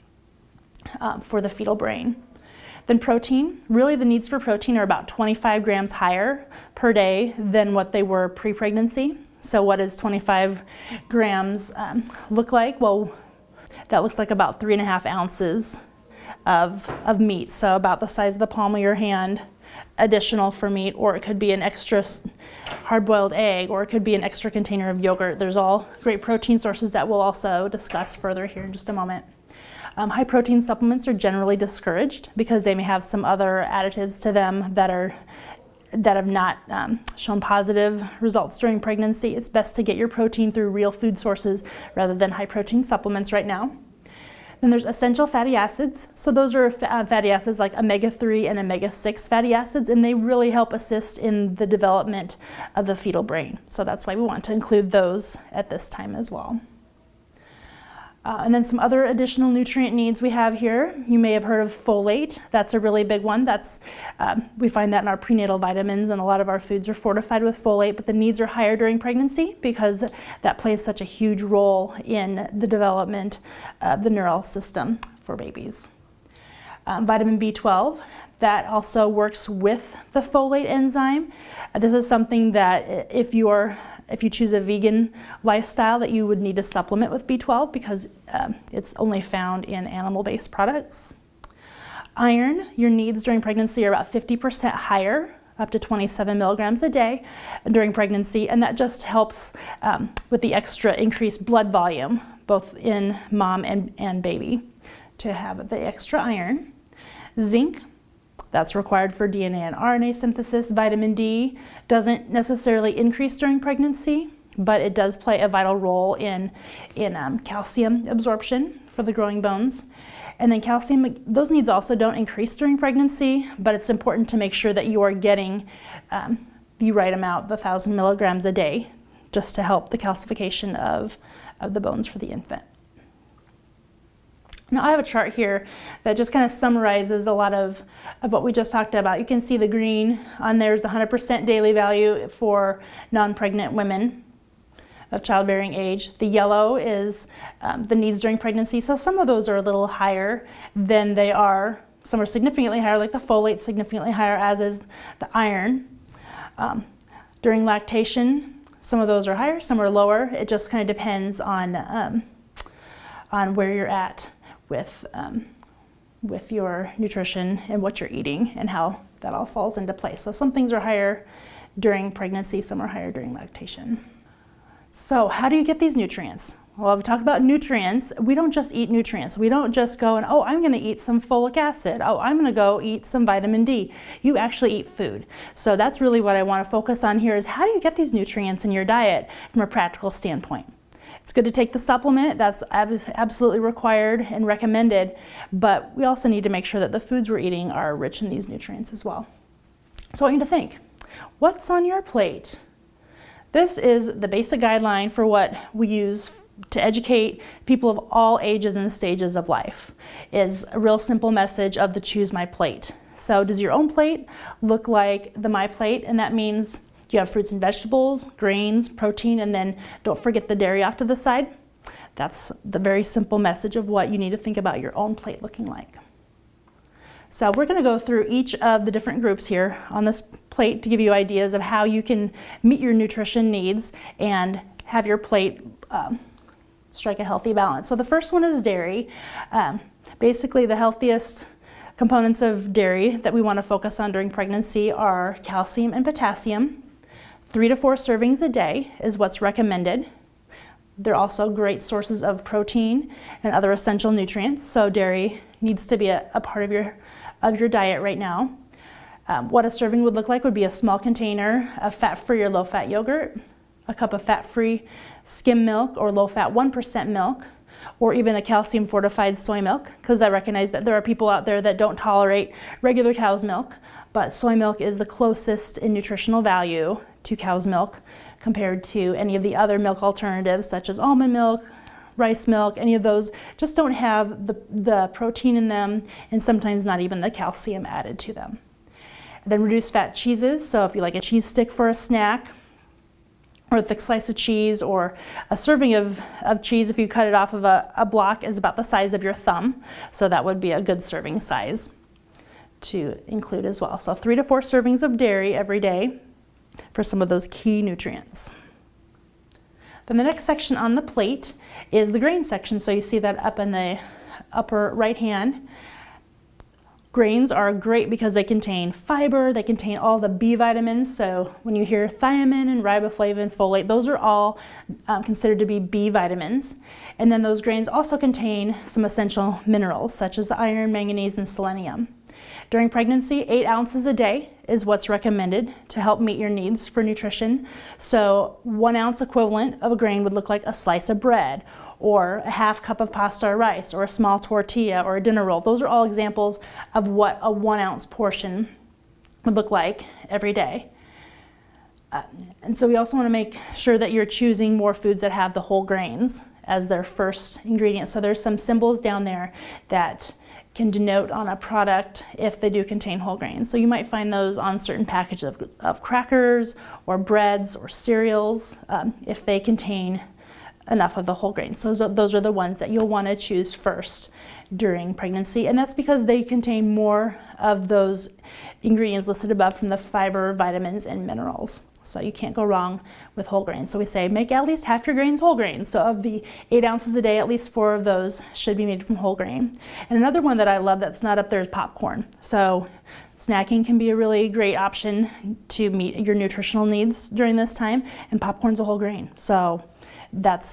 for the fetal brain. Then protein, really the needs for protein are about 25 grams higher per day than what they were pre-pregnancy. So what does 25 grams look like? Well, that looks like about 3.5 ounces of meat. So about the size of the palm of your hand, additional for meat, or it could be an extra hard-boiled egg, or it could be an extra container of yogurt. There's all great protein sources that we'll also discuss further here in just a moment. High protein supplements are generally discouraged because they may have some other additives to them that have not shown positive results during pregnancy. It's best to get your protein through real food sources rather than high protein supplements right now. Then there's essential fatty acids. So those are fatty acids like omega-3 and omega-6 fatty acids, and they really help assist in the development of the fetal brain. So that's why we want to include those at this time as well. And then some other additional nutrient needs we have here. You may have heard of folate. That's a really big one. We find that in our prenatal vitamins, and a lot of our foods are fortified with folate, but the needs are higher during pregnancy because that plays such a huge role in the development of the neural system for babies. Vitamin B12, that also works with the folate enzyme. This is something that if you choose a vegan lifestyle, that you would need to supplement with B12 because it's only found in animal-based products. Iron, your needs during pregnancy are about 50% higher, up to 27 milligrams a day during pregnancy, and that just helps with the extra increased blood volume, both in mom and baby, to have the extra iron. Zinc, that's required for DNA and RNA synthesis. Vitamin D doesn't necessarily increase during pregnancy, but it does play a vital role in calcium absorption for the growing bones. And then calcium, those needs also don't increase during pregnancy, but it's important to make sure that you are getting the right amount, the 1,000 milligrams a day, just to help the calcification of the bones for the infant. Now I have a chart here that just kind of summarizes a lot of what we just talked about. You can see the green on there is the 100% daily value for non-pregnant women of childbearing age. The yellow is the needs during pregnancy. So some of those are a little higher than they are. Some are significantly higher, like the folate significantly higher, as is the iron. During lactation, some of those are higher, some are lower. It just kind of depends on where you're at with your nutrition and what you're eating and how that all falls into place. So some things are higher during pregnancy, some are higher during lactation. So how do you get these nutrients? Well, I've talked about nutrients. We don't just eat nutrients. We don't just go and, oh, I'm going to eat some folic acid. Oh, I'm going to go eat some vitamin D. You actually eat food. So that's really what I want to focus on here is how do you get these nutrients in your diet from a practical standpoint? It's good to take the supplement. That's absolutely required and recommended, but we also need to make sure that the foods we're eating are rich in these nutrients as well. So I want you to think, what's on your plate? This is the basic guideline for what we use to educate people of all ages and stages of life. Is a real simple message of the choose my plate. So does your own plate look like the my plate? And that means you have fruits and vegetables, grains, protein, and then don't forget the dairy off to the side. That's the very simple message of what you need to think about your own plate looking like. So we're going to go through each of the different groups here on this plate to give you ideas of how you can meet your nutrition needs and have your plate strike a healthy balance. So the first one is dairy. Basically the healthiest components of dairy that we want to focus on during pregnancy are calcium and potassium. 3 to 4 servings a day is what's recommended. They're also great sources of protein and other essential nutrients, so dairy needs to be a part of your diet right now. What a serving would look like would be a small container of fat-free or low-fat yogurt, a cup of fat-free skim milk or low-fat 1% milk, or even a calcium-fortified soy milk, because I recognize that there are people out there that don't tolerate regular cow's milk, but soy milk is the closest in nutritional value to cow's milk compared to any of the other milk alternatives such as almond milk, rice milk. Any of those just don't have the protein in them and sometimes not even the calcium added to them. And then reduced fat cheeses, so if you like a cheese stick for a snack, or a thick slice of cheese, or a serving of cheese, if you cut it off of a block, is about the size of your thumb. So that would be a good serving size to include as well. So 3 to 4 servings of dairy every day for some of those key nutrients. Then the next section on the plate is the grain section. So you see that up in the upper right hand. Grains are great because they contain fiber, they contain all the B vitamins. So when you hear thiamine and riboflavin, folate, those are all considered to be B vitamins. And then those grains also contain some essential minerals such as the iron, manganese, and selenium. During pregnancy, 8 ounces a day is what's recommended to help meet your needs for nutrition. So 1 ounce equivalent of a grain would look like a slice of bread or a half cup of pasta or rice, or a small tortilla, or a dinner roll. Those are all examples of what a 1 ounce portion would look like every day. And so we also want to make sure that you're choosing more foods that have the whole grains as their first ingredient. So there's some symbols down there that can denote on a product if they do contain whole grains. So you might find those on certain packages of crackers or breads or cereals if they contain enough of the whole grains. So those are the ones that you'll want to choose first during pregnancy, and that's because they contain more of those ingredients listed above from the fiber, vitamins, and minerals. So you can't go wrong with whole grains. So we say make at least half your grains whole grains. So of the 8 ounces a day, at least 4 of those should be made from whole grain. And another one that I love that's not up there is popcorn. So snacking can be a really great option to meet your nutritional needs during this time, and popcorn's a whole grain. So that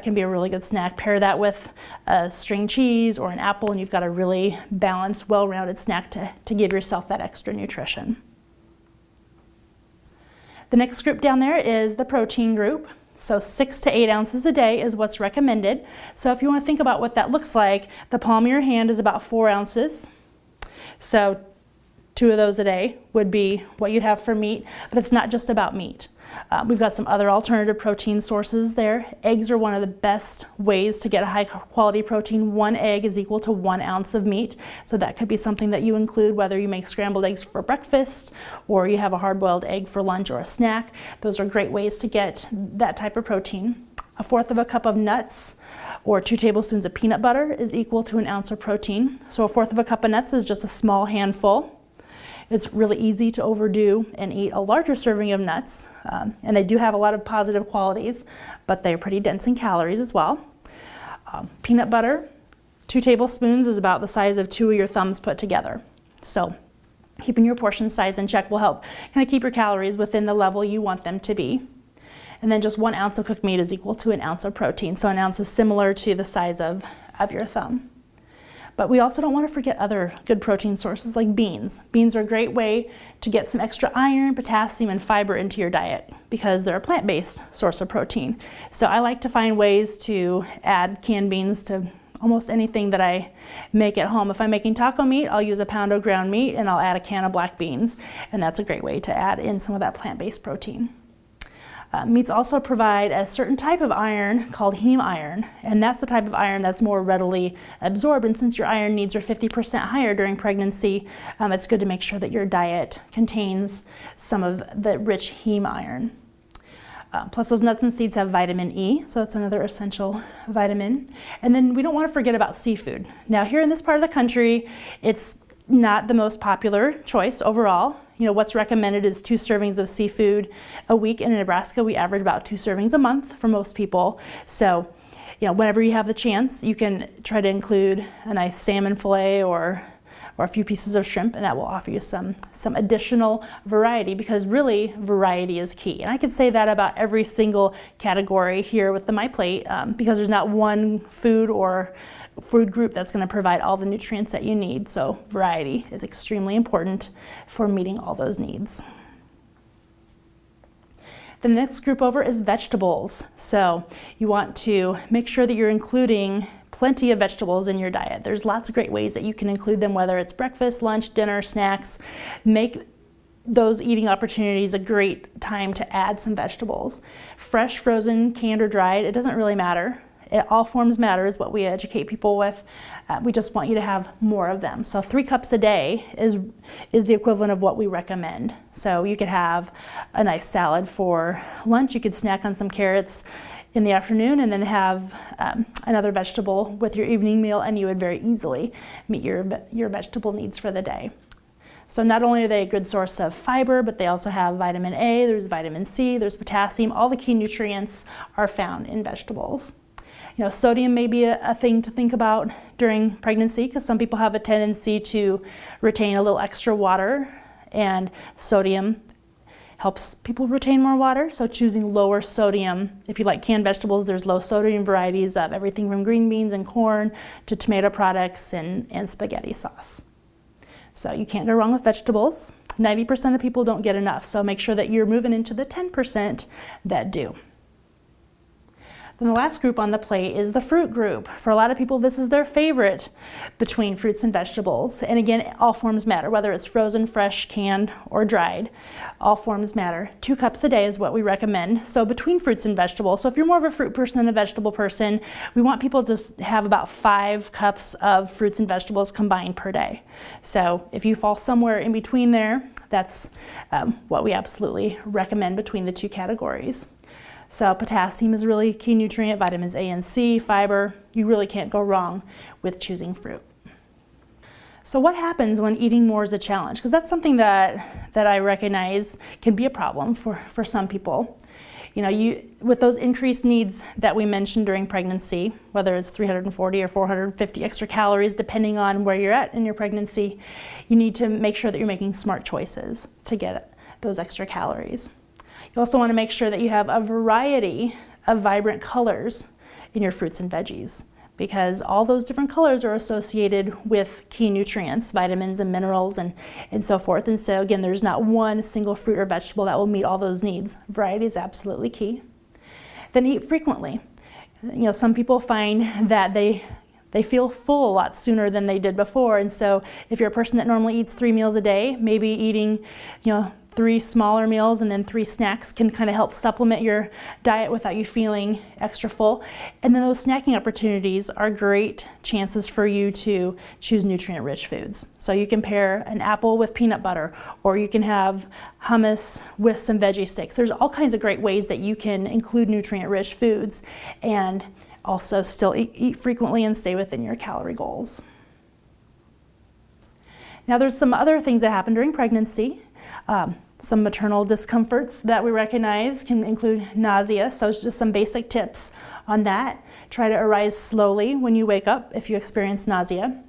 can be a really good snack. Pair that with a string cheese or an apple, and you've got a really balanced, well-rounded snack to give yourself that extra nutrition. The next group down there is the protein group. So 6 to 8 ounces a day is what's recommended. So if you want to think about what that looks like, the palm of your hand is about 4 ounces. So 2 of those a day would be what you'd have for meat, but it's not just about meat. We've got some other alternative protein sources there. Eggs are one of the best ways to get a high quality protein. 1 egg is equal to 1 ounce of meat. So that could be something that you include whether you make scrambled eggs for breakfast or you have a hard-boiled egg for lunch or a snack. Those are great ways to get that type of protein. 1/4 of a cup of nuts or 2 tablespoons of peanut butter is equal to 1 ounce of protein. So 1/4 of a cup of nuts is just a small handful. It's really easy to overdo and eat a larger serving of nuts, and they do have a lot of positive qualities, but they're pretty dense in calories as well. Peanut butter, 2 tablespoons is about the size of 2 of your thumbs put together. So keeping your portion size in check will help kind of keep your calories within the level you want them to be. And then just 1 ounce of cooked meat is equal to 1 ounce of protein. So 1 ounce is similar to the size of your thumb. But we also don't want to forget other good protein sources like beans. Beans are a great way to get some extra iron, potassium, and fiber into your diet because they're a plant-based source of protein. So I like to find ways to add canned beans to almost anything that I make at home. If I'm making taco meat, I'll use a pound of ground meat and I'll add a can of black beans. And that's a great way to add in some of that plant-based protein. Meats also provide a certain type of iron called heme iron, and that's the type of iron that's more readily absorbed. And since your iron needs are 50% higher during pregnancy, it's good to make sure that your diet contains some of the rich heme iron. Plus those nuts and seeds have vitamin E, so that's another essential vitamin. And then we don't want to forget about seafood. Now here in this part of the country, it's not the most popular choice overall. You know, what's recommended is 2 servings of seafood a week. In Nebraska, we average about 2 servings a month for most people. So, you know, whenever you have the chance, you can try to include a nice salmon fillet or a few pieces of shrimp, and that will offer you some additional variety, because really variety is key. And I could say that about every single category here with the My Plate, because there's not one food or food group that's going to provide all the nutrients that you need. So variety is extremely important for meeting all those needs. The next group over is vegetables. So you want to make sure that you're including plenty of vegetables in your diet. There's lots of great ways that you can include them, whether it's breakfast, lunch, dinner, snacks. Make those eating opportunities a great time to add some vegetables. Fresh, frozen, canned, or dried, it doesn't really matter. All forms matter is what we educate people with. We just want you to have more of them. So 3 cups a day is the equivalent of what we recommend. So you could have a nice salad for lunch. You could snack on some carrots in the afternoon and then have another vegetable with your evening meal, and you would very easily meet your vegetable needs for the day. So not only are they a good source of fiber, but they also have vitamin A, there's vitamin C, there's potassium. All the key nutrients are found in vegetables. You know, sodium may be a thing to think about during pregnancy, because some people have a tendency to retain a little extra water, and sodium helps people retain more water. So choosing lower sodium, if you like canned vegetables, there's low sodium varieties of everything from green beans and corn to tomato products and spaghetti sauce. So you can't go wrong with vegetables. 90% of people don't get enough, so make sure that you're moving into the 10% that do. Then the last group on the plate is the fruit group. For a lot of people, this is their favorite between fruits and vegetables. And again, all forms matter, whether it's frozen, fresh, canned, or dried. All forms matter. 2 cups a day is what we recommend. So between fruits and vegetables, so if you're more of a fruit person than a vegetable person, we want people to have about 5 cups of fruits and vegetables combined per day. So if you fall somewhere in between there, that's what we absolutely recommend between the 2 categories. So potassium is a really key nutrient, vitamins A and C, fiber. You really can't go wrong with choosing fruit. So what happens when eating more is a challenge? Because that's something that I recognize can be a problem for some people. You know, with those increased needs that we mentioned during pregnancy, whether it's 340 or 450 extra calories, depending on where you're at in your pregnancy, you need to make sure that you're making smart choices to get those extra calories. You also want to make sure that you have a variety of vibrant colors in your fruits and veggies, because all those different colors are associated with key nutrients, vitamins and minerals and so forth. And so again, there's not one single fruit or vegetable that will meet all those needs. Variety is absolutely key. Then eat frequently. You know, some people find that they feel full a lot sooner than they did before. And so if you're a person that normally eats 3 meals a day, maybe eating, 3 smaller meals and then 3 snacks can kind of help supplement your diet without you feeling extra full. And then those snacking opportunities are great chances for you to choose nutrient-rich foods. So you can pair an apple with peanut butter, or you can have hummus with some veggie sticks. There's all kinds of great ways that you can include nutrient-rich foods and also still eat frequently and stay within your calorie goals. Now there's some other things that happen during pregnancy. Some maternal discomforts that we recognize can include nausea, so it's just some basic tips on that. Try to arise slowly when you wake up if you experience nausea.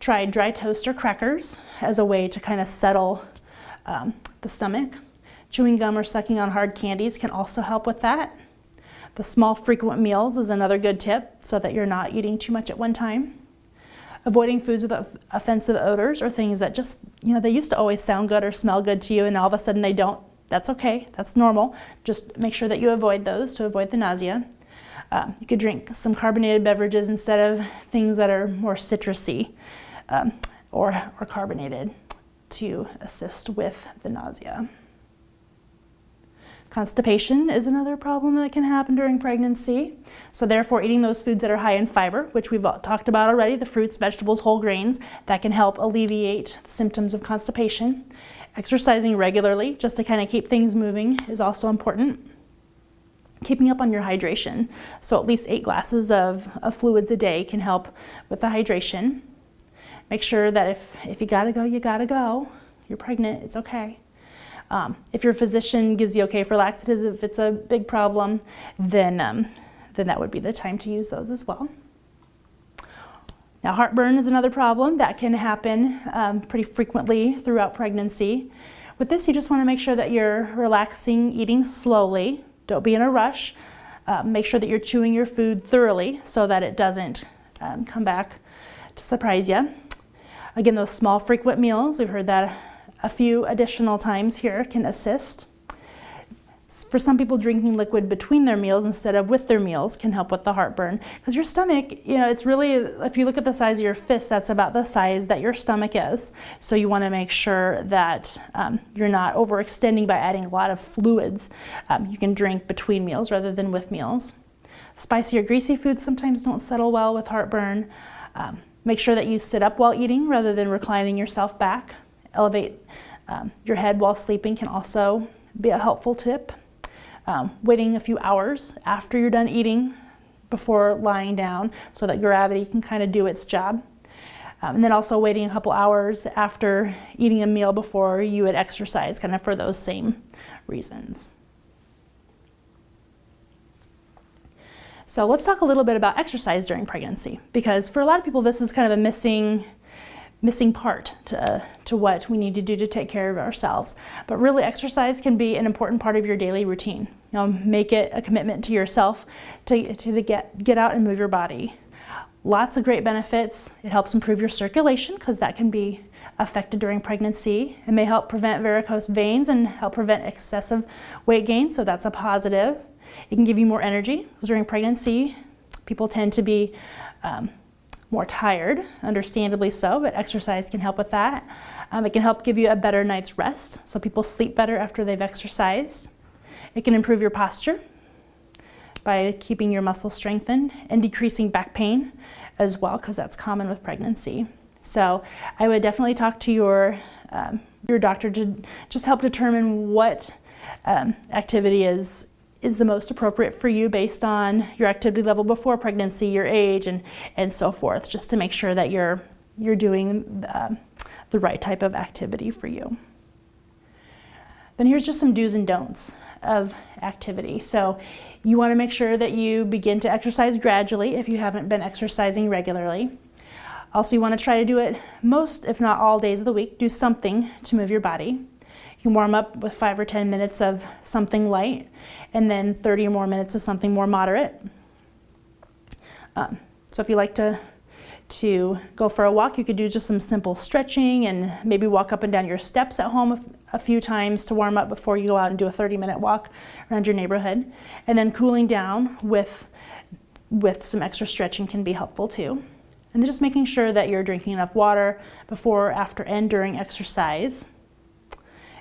Try dry toast or crackers as a way to kind of settle the stomach. Chewing gum or sucking on hard candies can also help with that. The small frequent meals is another good tip so that you're not eating too much at one time. Avoiding foods with offensive odors or things that just, they used to always sound good or smell good to you and all of a sudden they don't. That's okay, that's normal. Just make sure that you avoid those to avoid the nausea. You could drink some carbonated beverages instead of things that are more citrusy or carbonated to assist with the nausea. Constipation is another problem that can happen during pregnancy. So therefore, eating those foods that are high in fiber, which we've talked about already, the fruits, vegetables, whole grains, that can help alleviate symptoms of constipation. Exercising regularly, just to kind of keep things moving, is also important. Keeping up on your hydration. So at least 8 glasses of fluids a day can help with the hydration. Make sure that if you gotta go, you gotta go. You're pregnant, it's okay. If your physician gives you okay for laxatives, if it's a big problem, then that would be the time to use those as well. Now, heartburn is another problem that can happen pretty frequently throughout pregnancy. With this, you just want to make sure that you're relaxing, eating slowly. Don't be in a rush. Make sure that you're chewing your food thoroughly so that it doesn't come back to surprise you. Again, those small frequent meals, we've heard that a few additional times here, can assist. For some people, drinking liquid between their meals instead of with their meals can help with the heartburn, because your stomach, it's really, if you look at the size of your fist, that's about the size that your stomach is. So you want to make sure that you're not overextending by adding a lot of fluids. You can drink between meals rather than with meals. Spicy or greasy foods sometimes don't settle well with heartburn. Make sure that you sit up while eating rather than reclining yourself back. Elevate your head while sleeping can also be a helpful tip. Waiting a few hours after you're done eating before lying down so that gravity can kind of do its job. And then also waiting a couple hours after eating a meal before you would exercise, kind of for those same reasons. So let's talk a little bit about exercise during pregnancy, because for a lot of people this is kind of a missing part to what we need to do to take care of ourselves. But really, exercise can be an important part of your daily routine. Make it a commitment to yourself to get out and move your body. Lots of great benefits. It helps improve your circulation, because that can be affected during pregnancy. It may help prevent varicose veins and help prevent excessive weight gain, so that's a positive. It can give you more energy, because during pregnancy, people tend to be more tired, understandably so, but exercise can help with that. It can help give you a better night's rest, so people sleep better after they've exercised. It can improve your posture by keeping your muscles strengthened and decreasing back pain as well, because that's common with pregnancy. So I would definitely talk to your doctor to just help determine what activity is the most appropriate for you based on your activity level before pregnancy, your age, and so forth, just to make sure that you're doing the right type of activity for you. Then here's just some do's and don'ts of activity. So you want to make sure that you begin to exercise gradually if you haven't been exercising regularly. Also, you want to try to do it most, if not all days of the week. Do something to move your body. You can warm up with 5 or 10 minutes of something light, and then 30 or more minutes of something more moderate. So if you like to go for a walk, you could do just some simple stretching and maybe walk up and down your steps at home a few times to warm up before you go out and do a 30-minute walk around your neighborhood. And then cooling down with some extra stretching can be helpful too. And then just making sure that you're drinking enough water before, after, and during exercise.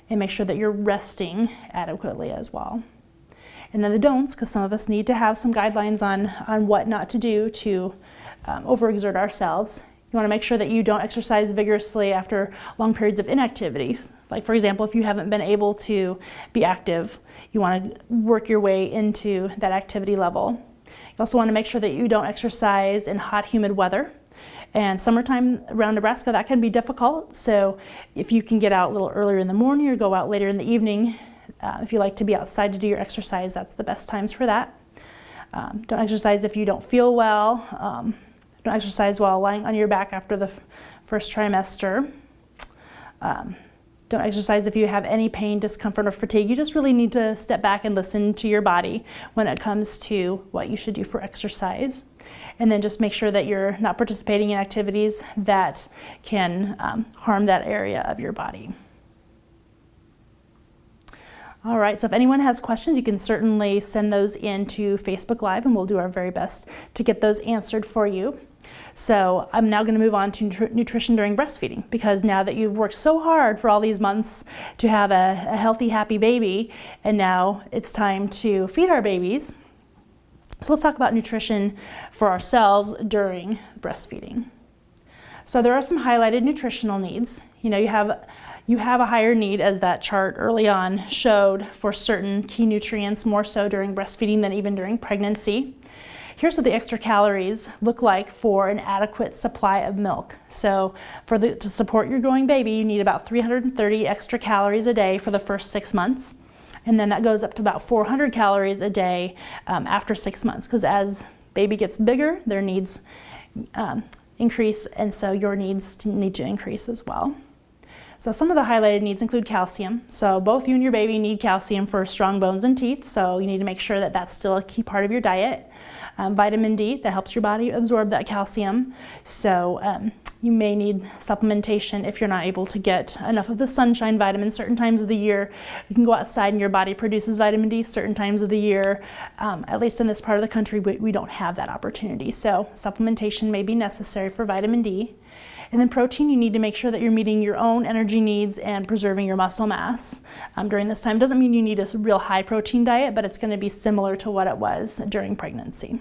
And make sure that you're resting adequately as well. And then the don'ts, because some of us need to have some guidelines on what not to do to overexert ourselves. You want to make sure that you don't exercise vigorously after long periods of inactivity. Like, for example, if you haven't been able to be active, you want to work your way into that activity level. You also want to make sure that you don't exercise in hot, humid weather. And summertime around Nebraska, that can be difficult. So if you can get out a little earlier in the morning or go out later in the evening, if you like to be outside to do your exercise, that's the best times for that. Don't exercise if you don't feel well. Don't exercise while lying on your back after the first trimester. Don't exercise if you have any pain, discomfort, or fatigue. You just really need to step back and listen to your body when it comes to what you should do for exercise. And then just make sure that you're not participating in activities that can harm that area of your body. All right, so if anyone has questions, you can certainly send those in to Facebook Live, and we'll do our very best to get those answered for you. So I'm now going to move on to nutrition during breastfeeding, because now that you've worked so hard for all these months to have a healthy, happy baby, and now it's time to feed our babies. So let's talk about nutrition for ourselves during breastfeeding. So there are some highlighted nutritional needs. You know, you have a higher need, as that chart early on showed, for certain key nutrients, more so during breastfeeding than even during pregnancy. Here's what the extra calories look like for an adequate supply of milk. So to support your growing baby, you need about 330 extra calories a day for the first 6 months. And then that goes up to about 400 calories a day after 6 months, because as baby gets bigger, their needs increase, and so your needs need to increase as well. So some of the highlighted needs include calcium. So both you and your baby need calcium for strong bones and teeth, so you need to make sure that that's still a key part of your diet. Vitamin D, that helps your body absorb that calcium. So you may need supplementation if you're not able to get enough of the sunshine vitamin. Certain times of the year, you can go outside and your body produces vitamin D. Certain times of the year, at least in this part of the country, we don't have that opportunity. So supplementation may be necessary for vitamin D. And then protein, you need to make sure that you're meeting your own energy needs and preserving your muscle mass during this time. Doesn't mean you need a real high protein diet, but it's going to be similar to what it was during pregnancy.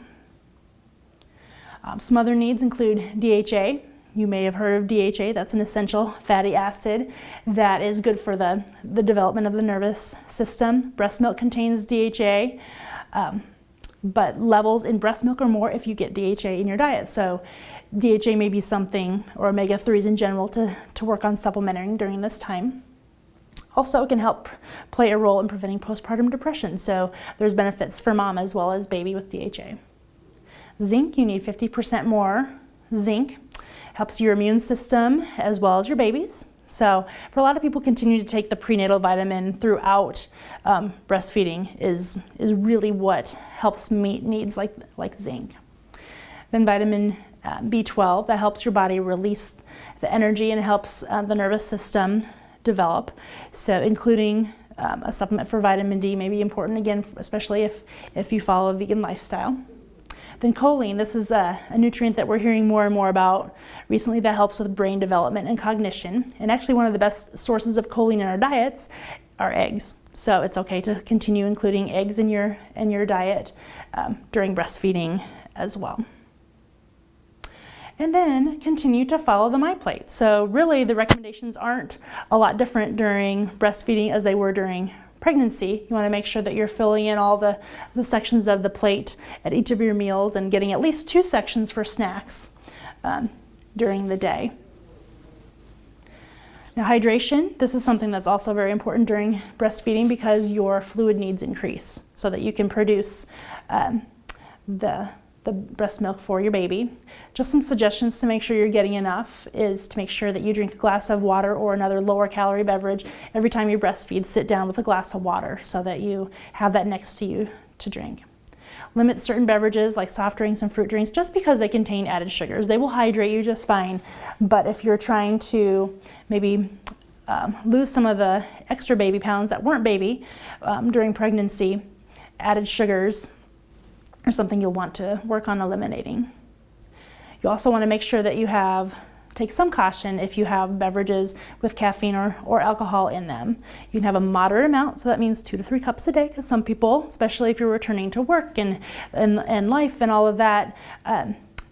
Some other needs include DHA. You may have heard of DHA. That's an essential fatty acid that is good for the development of the nervous system. Breast milk contains DHA, but levels in breast milk are more if you get DHA in your diet. So DHA may be something, or omega-3s in general, to work on supplementing during this time. Also, it can help play a role in preventing postpartum depression. So there's benefits for mom as well as baby with DHA. Zinc, you need 50% more zinc. Helps your immune system as well as your baby's. So for a lot of people, continue to take the prenatal vitamin throughout breastfeeding is really what helps meet needs like zinc. Then vitamin B12, that helps your body release the energy and helps the nervous system develop. So including A supplement for vitamin D may be important, again, especially if you follow a vegan lifestyle. Then choline, this is a nutrient that we're hearing more and more about recently that helps with brain development and cognition. And actually one of the best sources of choline in our diets are eggs. So it's okay to continue including eggs in your diet during breastfeeding as well. And then continue to follow the MyPlate. So really the recommendations aren't a lot different during breastfeeding as they were during pregnancy. You want to make sure that you're filling in all the sections of the plate at each of your meals and getting at least 2 sections for snacks during the day. Now hydration, this is something that's also very important during breastfeeding because your fluid needs increase so that you can produce the breast milk for your baby. Just some suggestions to make sure you're getting enough is to make sure that you drink a glass of water or another lower calorie beverage. Every time you breastfeed, sit down with a glass of water so that you have that next to you to drink. Limit certain beverages like soft drinks and fruit drinks just because they contain added sugars. They will hydrate you just fine, but if you're trying to maybe lose some of the extra baby pounds that weren't baby during pregnancy, added sugars or something you'll want to work on eliminating. You also want to make sure that you take some caution if you have beverages with caffeine or alcohol in them. You can have a moderate amount, so that means 2 to 3 cups a day, because some people, especially if you're returning to work and life and all of that,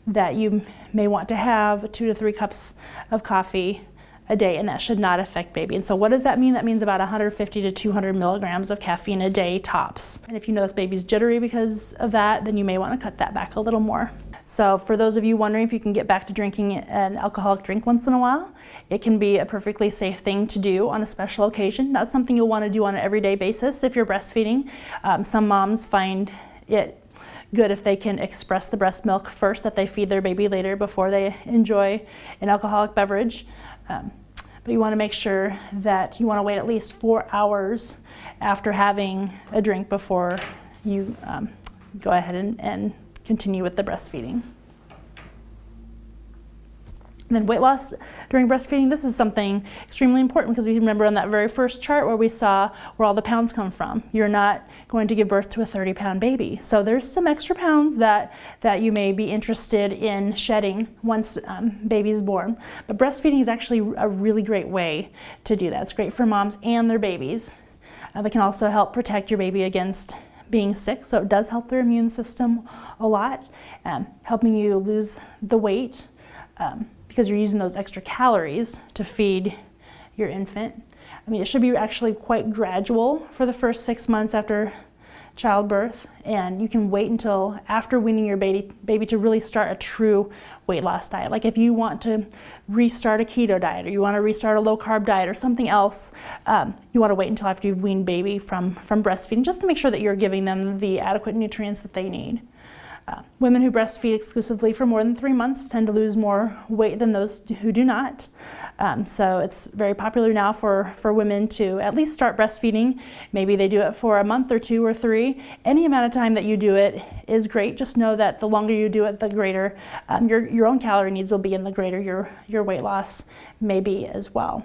that you may want to have 2 to 3 cups of coffee a day, and that should not affect baby. And so what does that mean? That means about 150 to 200 milligrams of caffeine a day tops. And if you notice baby's jittery because of that, then you may want to cut that back a little more. So for those of you wondering if you can get back to drinking an alcoholic drink once in a while, it can be a perfectly safe thing to do on a special occasion. Not something you'll want to do on an everyday basis if you're breastfeeding. Some moms find it good if they can express the breast milk first, that they feed their baby later before they enjoy an alcoholic beverage. But you want to make sure that you want to wait at least 4 hours after having a drink before you go ahead and continue with the breastfeeding. And then weight loss during breastfeeding, this is something extremely important because we remember on that very first chart where we saw where all the pounds come from. You're not going to give birth to a 30-pound baby. So there's some extra pounds that you may be interested in shedding once baby's born. But breastfeeding is actually a really great way to do that. It's great for moms and their babies. It can also help protect your baby against being sick, so it does help their immune system a lot, helping you lose the weight because you're using those extra calories to feed your infant. I mean, it should be actually quite gradual for the first 6 months after childbirth, and you can wait until after weaning your baby to really start a true weight loss diet. Like if you want to restart a keto diet or you want to restart a low carb diet or something else, you want to wait until after you've weaned baby from breastfeeding, just to make sure that you're giving them the adequate nutrients that they need. Women who breastfeed exclusively for more than 3 months tend to lose more weight than those who do not. So it's very popular now for women to at least start breastfeeding. Maybe they do it for a month or 2 or 3. Any amount of time that you do it is great. Just know that the longer you do it, the greater your own calorie needs will be and the greater your weight loss may be as well.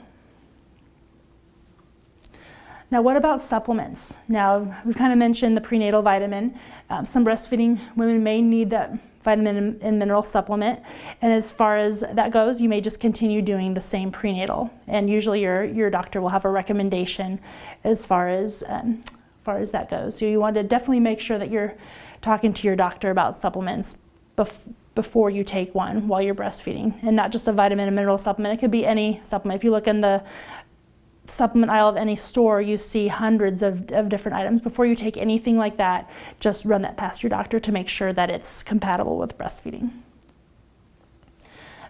Now, what about supplements? Now, we've kind of mentioned the prenatal vitamin. Some breastfeeding women may need that vitamin and mineral supplement. And as far as that goes, you may just continue doing the same prenatal. And usually your doctor will have a recommendation as far as that goes. So you want to definitely make sure that you're talking to your doctor about supplements before you take one while you're breastfeeding. And not just a vitamin and mineral supplement. It could be any supplement. If you look in the supplement aisle of any store, you see hundreds of different items. Before you take anything like that, just run that past your doctor to make sure that it's compatible with breastfeeding.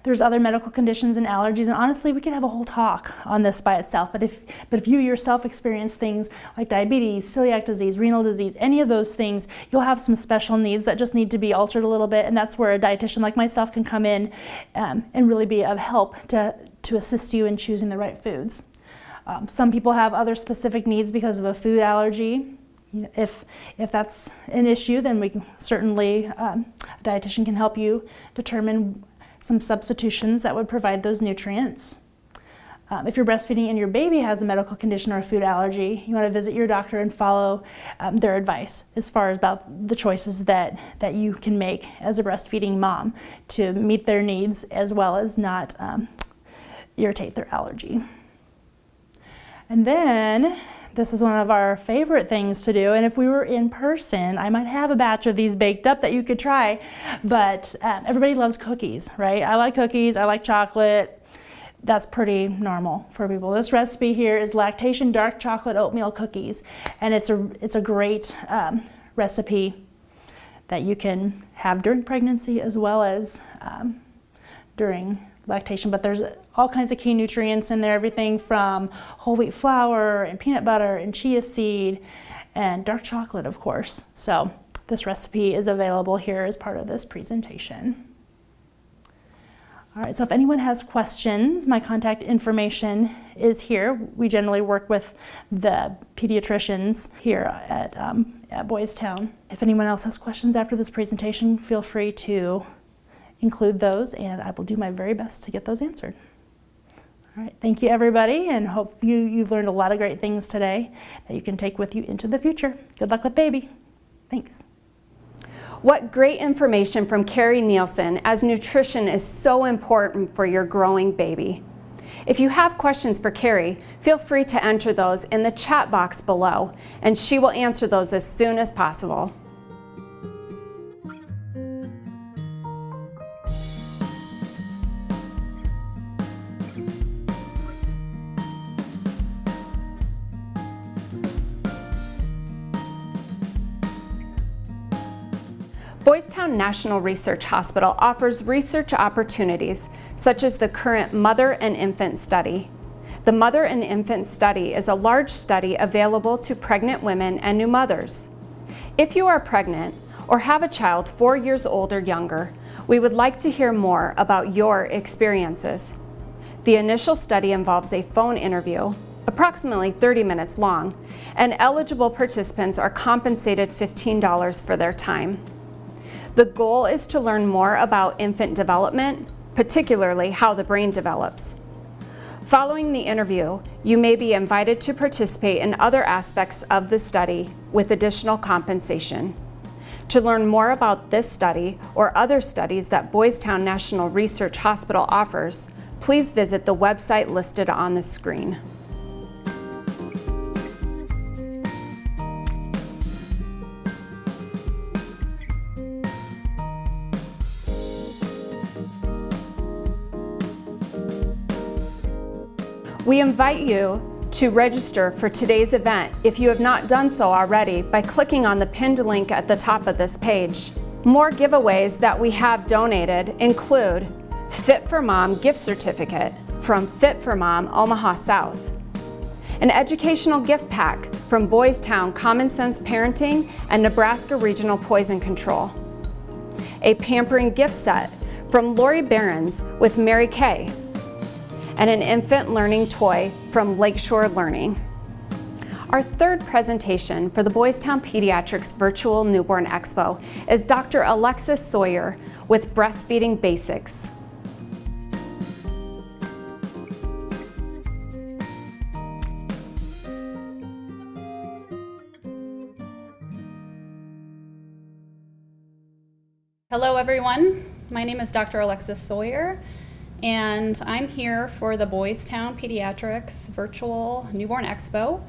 There's other medical conditions and allergies, and honestly, we could have a whole talk on this by itself, but if you yourself experience things like diabetes, celiac disease, renal disease, any of those things, you'll have some special needs that just need to be altered a little bit, and that's where a dietitian like myself can come in and really be of help to assist you in choosing the right foods. Some people have other specific needs because of a food allergy. If that's an issue, then we can certainly, a dietitian can help you determine some substitutions that would provide those nutrients. If you're breastfeeding and your baby has a medical condition or a food allergy, you want to visit your doctor and follow their advice as far as about the choices that you can make as a breastfeeding mom to meet their needs as well as not irritate their allergy. And then, this is one of our favorite things to do, and if we were in person, I might have a batch of these baked up that you could try, but everybody loves cookies, right? I like cookies, I like chocolate. That's pretty normal for people. This recipe here is lactation dark chocolate oatmeal cookies, and it's a great recipe that you can have during pregnancy as well as during lactation. But there's all kinds of key nutrients in there, everything from whole wheat flour and peanut butter and chia seed and dark chocolate, of course. So this recipe is available here as part of this presentation. All right, so if anyone has questions, my contact information is here. We generally work with the pediatricians here at Boys Town. If anyone else has questions after this presentation, feel free to include those, and I will do my very best to get those answered. All right, thank you everybody, and hope you've learned a lot of great things today that you can take with you into the future. Good luck with baby. Thanks. What great information from Carrie Nielsen, as nutrition is so important for your growing baby. If you have questions for Carrie, feel free to enter those in the chat box below, and she will answer those as soon as possible. Boys Town National Research Hospital offers research opportunities such as the current Mother and Infant Study. The Mother and Infant Study is a large study available to pregnant women and new mothers. If you are pregnant or have a child 4 years old or younger, we would like to hear more about your experiences. The initial study involves a phone interview, approximately 30 minutes long, and eligible participants are compensated $15 for their time. The goal is to learn more about infant development, particularly how the brain develops. Following the interview, you may be invited to participate in other aspects of the study with additional compensation. To learn more about this study or other studies that Boys Town National Research Hospital offers, please visit the website listed on the screen. We invite you to register for today's event if you have not done so already by clicking on the pinned link at the top of this page. More giveaways that we have donated include Fit for Mom gift certificate from Fit for Mom Omaha South, an educational gift pack from Boys Town Common Sense Parenting and Nebraska Regional Poison Control, a pampering gift set from Lori Behrens with Mary Kay, and an infant learning toy from Lakeshore Learning. Our third presentation for the Boys Town Pediatrics Virtual Newborn Expo is Dr. Alexis Sawyer with Breastfeeding Basics. Hello everyone, my name is Dr. Alexis Sawyer, and I'm here for the Boys Town Pediatrics Virtual Newborn Expo,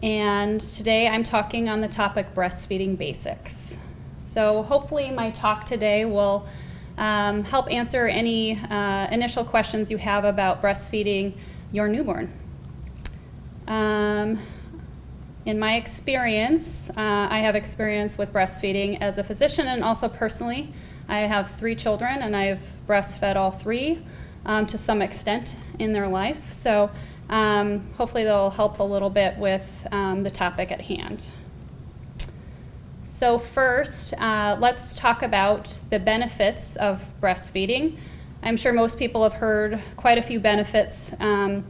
and today I'm talking on the topic breastfeeding basics. So hopefully my talk today will help answer any initial questions you have about breastfeeding your newborn. In my experience, I have experience with breastfeeding as a physician and also personally. I have 3 children and I've breastfed all 3 to some extent in their life. So hopefully they'll help a little bit with the topic at hand. So first, let's talk about the benefits of breastfeeding. I'm sure most people have heard quite a few benefits in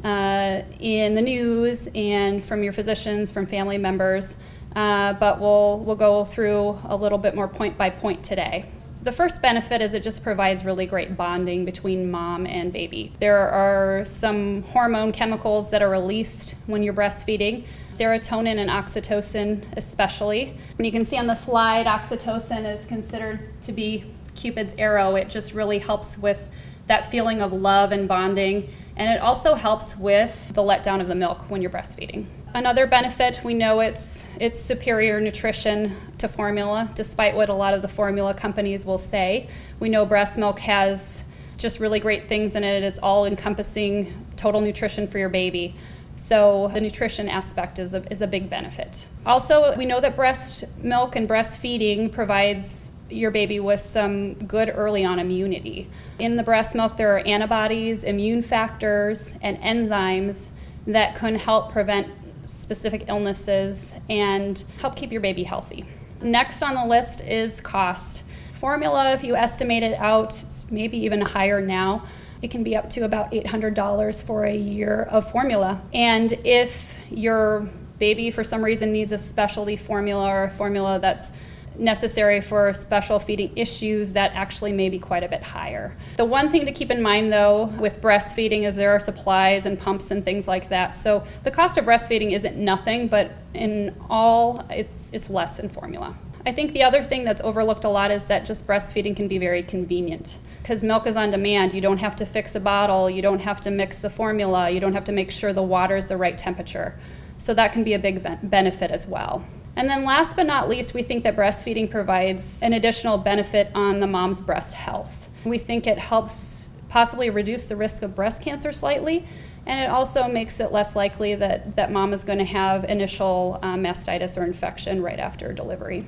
the news and from your physicians, from family members, but we'll go through a little bit more point by point today. The first benefit is it just provides really great bonding between mom and baby. There are some hormone chemicals that are released when you're breastfeeding, serotonin and oxytocin especially. And you can see on the slide, oxytocin is considered to be Cupid's arrow. It just really helps with that feeling of love and bonding, and it also helps with the letdown of the milk when you're breastfeeding. Another benefit, we know it's superior nutrition to formula, despite what a lot of the formula companies will say. We know breast milk has just really great things in it. It's all encompassing total nutrition for your baby. So the nutrition aspect is a big benefit. Also, we know that breast milk and breastfeeding provides your baby with some good early on immunity. In the breast milk, there are antibodies, immune factors, and enzymes that can help prevent specific illnesses and help keep your baby healthy. Next on the list is cost. Formula, if you estimate it out, it's maybe even higher now. It can be up to about $800 for a year of formula. And if your baby for some reason needs a specialty formula or a formula that's necessary for special feeding issues, that actually may be quite a bit higher. The one thing to keep in mind though with breastfeeding is there are supplies and pumps and things like that. So the cost of breastfeeding isn't nothing, but in all, it's less than formula. I think the other thing that's overlooked a lot is that just breastfeeding can be very convenient. Because milk is on demand, you don't have to fix a bottle, you don't have to mix the formula, you don't have to make sure the water is the right temperature. So that can be a big benefit as well. And then last but not least, we think that breastfeeding provides an additional benefit on the mom's breast health. We think it helps possibly reduce the risk of breast cancer slightly, and it also makes it less likely that mom is going to have initial mastitis or infection right after delivery.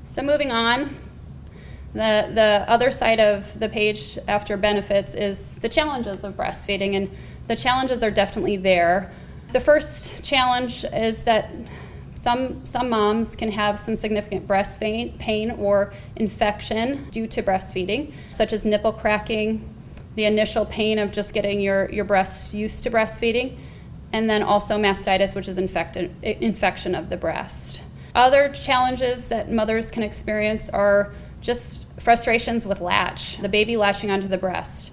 So moving on, the other side of the page after benefits is the challenges of breastfeeding, and the challenges are definitely there. The first challenge is that some moms can have some significant breast pain or infection due to breastfeeding, such as nipple cracking, the initial pain of just getting your breasts used to breastfeeding, and then also mastitis, which is infection of the breast. Other challenges that mothers can experience are just frustrations with latch, the baby latching onto the breast.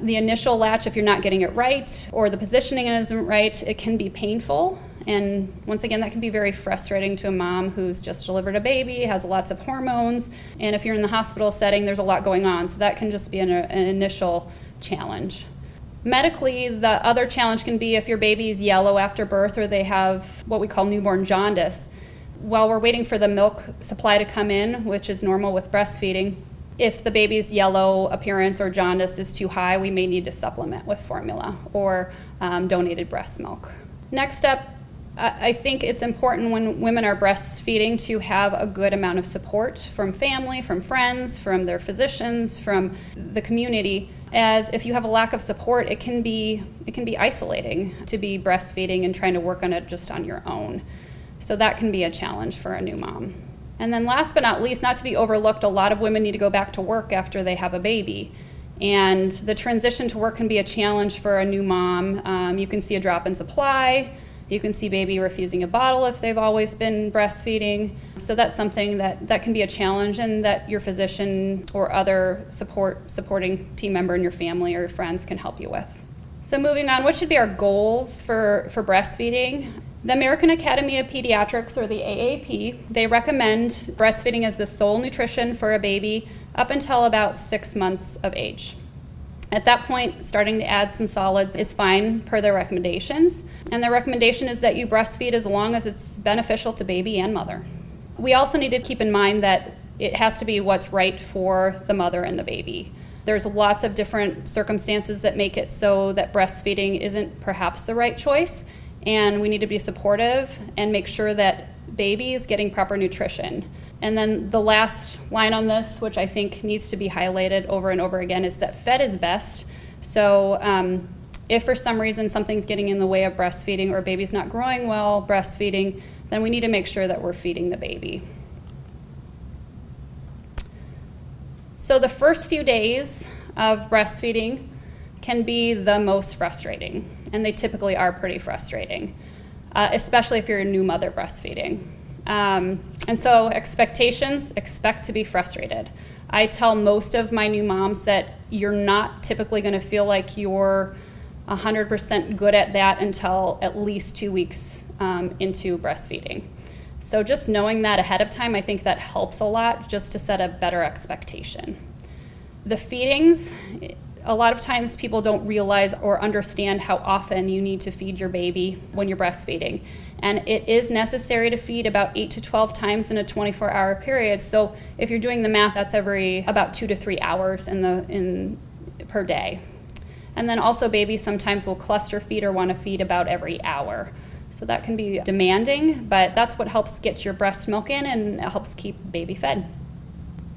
The initial latch, if you're not getting it right or the positioning isn't right, it can be painful. And once again, that can be very frustrating to a mom who's just delivered a baby, has lots of hormones, and if you're in the hospital setting, there's a lot going on, so that can just be an initial challenge. Medically, the other challenge can be if your baby's yellow after birth or they have what we call newborn jaundice. While we're waiting for the milk supply to come in, which is normal with breastfeeding, if the baby's yellow appearance or jaundice is too high, we may need to supplement with formula or donated breast milk. Next up, I think it's important when women are breastfeeding to have a good amount of support from family, from friends, from their physicians, from the community. As if you have a lack of support, it can be isolating to be breastfeeding and trying to work on it just on your own. So that can be a challenge for a new mom. And then last but not least, not to be overlooked, a lot of women need to go back to work after they have a baby. And the transition to work can be a challenge for a new mom. You can see a drop in supply. You can see baby refusing a bottle if they've always been breastfeeding. So that's something that can be a challenge and that your physician or other supporting team member in your family or your friends can help you with. So moving on, what should be our goals for breastfeeding? The American Academy of Pediatrics, or the AAP, they recommend breastfeeding as the sole nutrition for a baby up until about 6 months of age. At that point, starting to add some solids is fine per their recommendations. And their recommendation is that you breastfeed as long as it's beneficial to baby and mother. We also need to keep in mind that it has to be what's right for the mother and the baby. There's lots of different circumstances that make it so that breastfeeding isn't perhaps the right choice. And we need to be supportive and make sure that baby is getting proper nutrition. And then the last line on this, which I think needs to be highlighted over and over again, is that fed is best. So if for some reason something's getting in the way of breastfeeding or baby's not growing well breastfeeding, then we need to make sure that we're feeding the baby. So the first few days of breastfeeding can be the most frustrating, and they typically are pretty frustrating, especially if you're a new mother breastfeeding. And so expect to be frustrated. I tell most of my new moms that you're not typically going to feel like you're 100% good at that until at least 2 weeks into breastfeeding. So just knowing that ahead of time, I think that helps a lot just to set a better expectation. The feedings, a lot of times people don't realize or understand how often you need to feed your baby when you're breastfeeding. And it is necessary to feed about 8 to 12 times in a 24-hour period. So if you're doing the math, that's every about 2 to 3 hours per day. And then also babies sometimes will cluster feed or want to feed about every hour. So that can be demanding, but that's what helps get your breast milk in and it helps keep baby fed.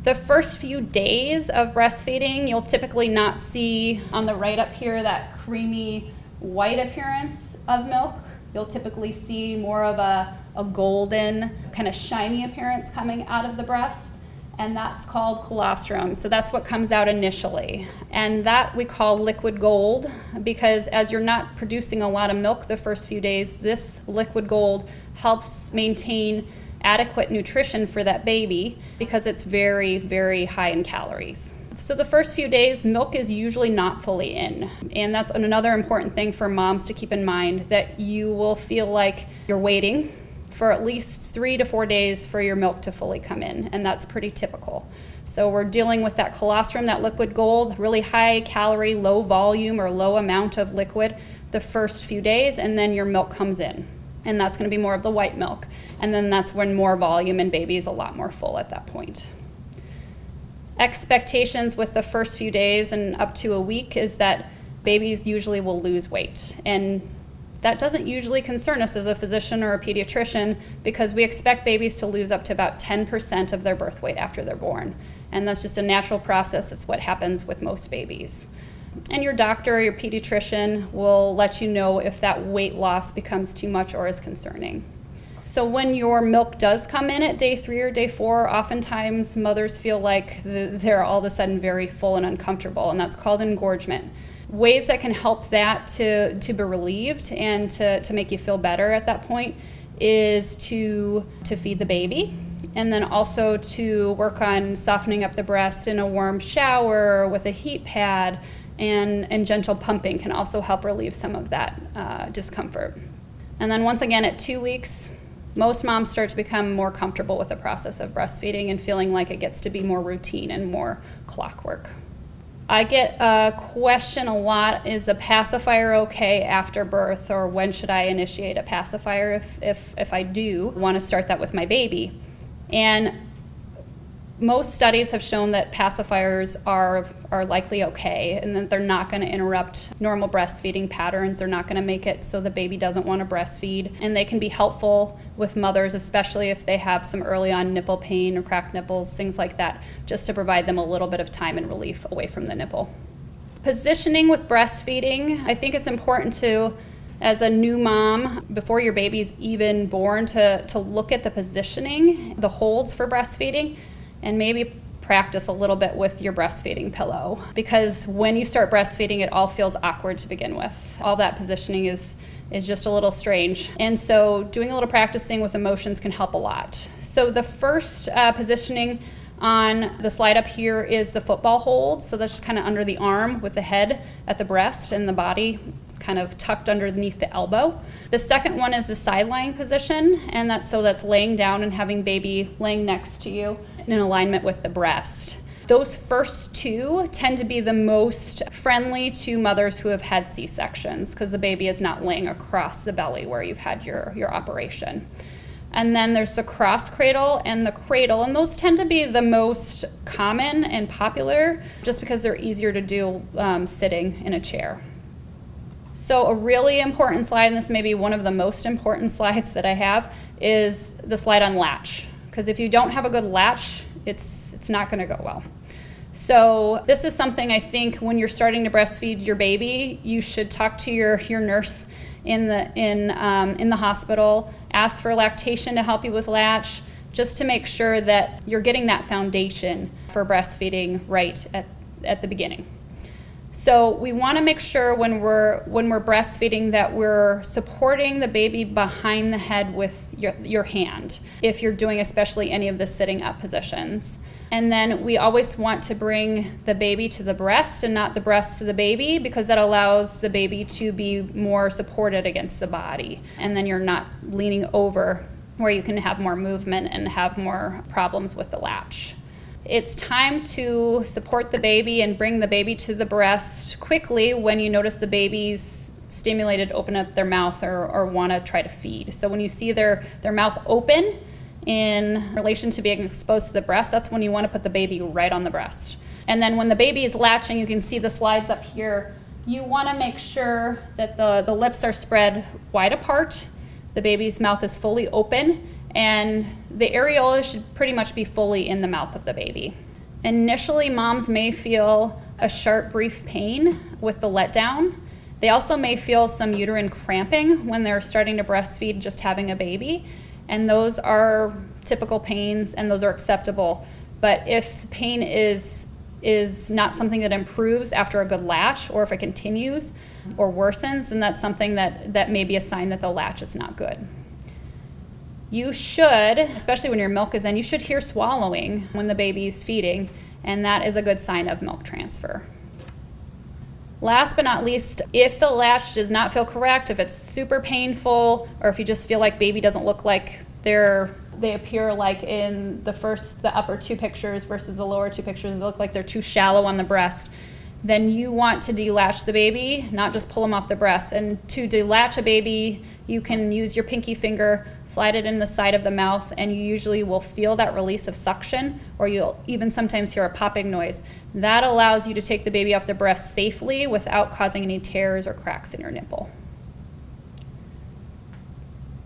The first few days of breastfeeding, you'll typically not see on the right up here that creamy white appearance of milk. You'll typically see more of a golden, kind of shiny appearance coming out of the breast, and that's called colostrum. So that's what comes out initially. And that we call liquid gold, because as you're not producing a lot of milk the first few days, this liquid gold helps maintain adequate nutrition for that baby because it's very, very high in calories. So the first few days, milk is usually not fully in. And that's another important thing for moms to keep in mind, that you will feel like you're waiting for at least 3 to 4 days for your milk to fully come in, and that's pretty typical. So we're dealing with that colostrum, that liquid gold, really high calorie, low volume or low amount of liquid the first few days, and then your milk comes in. And that's going to be more of the white milk. And then that's when more volume and baby is a lot more full at that point. Expectations with the first few days and up to a week is that babies usually will lose weight. And that doesn't usually concern us as a physician or a pediatrician, because we expect babies to lose up to about 10% of their birth weight after they're born. And that's just a natural process. It's what happens with most babies. And your doctor or your pediatrician will let you know if that weight loss becomes too much or is concerning. So when your milk does come in at day 3 or day 4, oftentimes mothers feel like they're all of a sudden very full and uncomfortable, and that's called engorgement. Ways that can help that to be relieved and to make you feel better at that point is to feed the baby, and then also to work on softening up the breast in a warm shower with a heat pad, and gentle pumping can also help relieve some of that discomfort. And then once again at 2 weeks, most moms start to become more comfortable with the process of breastfeeding and feeling like it gets to be more routine and more clockwork. I get a question a lot, is a pacifier okay after birth, or when should I initiate a pacifier if I do want to start that with my baby? And most studies have shown that pacifiers are likely okay, and that they're not going to interrupt normal breastfeeding patterns. They're not going to make it so the baby doesn't want to breastfeed, and they can be helpful with mothers, especially if they have some early on nipple pain or cracked nipples, things like that, just to provide them a little bit of time and relief away from the nipple. Positioning with breastfeeding, I think it's important to, as a new mom, before your baby's even born, to look at the positioning, the holds for breastfeeding, and maybe practice a little bit with your breastfeeding pillow, because when you start breastfeeding, it all feels awkward to begin with. All that positioning is just a little strange. And so doing a little practicing with emotions can help a lot. So the first positioning on the slide up here is the football hold. So that's just kind of under the arm with the head at the breast and the body kind of tucked underneath the elbow. The second one is the side lying position, and that's laying down and having baby laying next to you in alignment with the breast. Those first two tend to be the most friendly to mothers who have had C-sections, because the baby is not laying across the belly where you've had your operation. And then there's the cross cradle and the cradle, and those tend to be the most common and popular just because they're easier to do sitting in a chair. So a really important slide, and this may be one of the most important slides that I have, is the slide on latch. Because if you don't have a good latch, it's not going to go well. So this is something I think when you're starting to breastfeed your baby, you should talk to your nurse in the hospital, ask for lactation to help you with latch, just to make sure that you're getting that foundation for breastfeeding right at the beginning. So we want to make sure when we're breastfeeding that we're supporting the baby behind the head with your hand, if you're doing especially any of the sitting up positions. And then we always want to bring the baby to the breast and not the breast to the baby, because that allows the baby to be more supported against the body. And then you're not leaning over where you can have more movement and have more problems with the latch. It's time to support the baby and bring the baby to the breast quickly when you notice the baby's stimulated, open up their mouth or want to try to feed. So when you see their mouth open in relation to being exposed to the breast, that's when you want to put the baby right on the breast. And then when the baby is latching, you can see the slides up here, you want to make sure that the lips are spread wide apart, the baby's mouth is fully open, and the areola should pretty much be fully in the mouth of the baby. Initially, moms may feel a sharp, brief pain with the letdown. They also may feel some uterine cramping when they're starting to breastfeed just having a baby, and those are typical pains and those are acceptable. But if pain is not something that improves after a good latch, or if it continues or worsens, then that's something that may be a sign that the latch is not good. You should, especially when your milk is in, you should hear swallowing when the baby's feeding, and that is a good sign of milk transfer. Last but not least, if the latch does not feel correct, if it's super painful, or if you just feel like baby doesn't look like they appear like in the upper two pictures versus the lower two pictures, they look like they're too shallow on the breast, then you want to delatch the baby, not just pull them off the breast. And to delatch a baby, you can use your pinky finger, slide it in the side of the mouth, and you usually will feel that release of suction, or you'll even sometimes hear a popping noise. That allows you to take the baby off the breast safely without causing any tears or cracks in your nipple.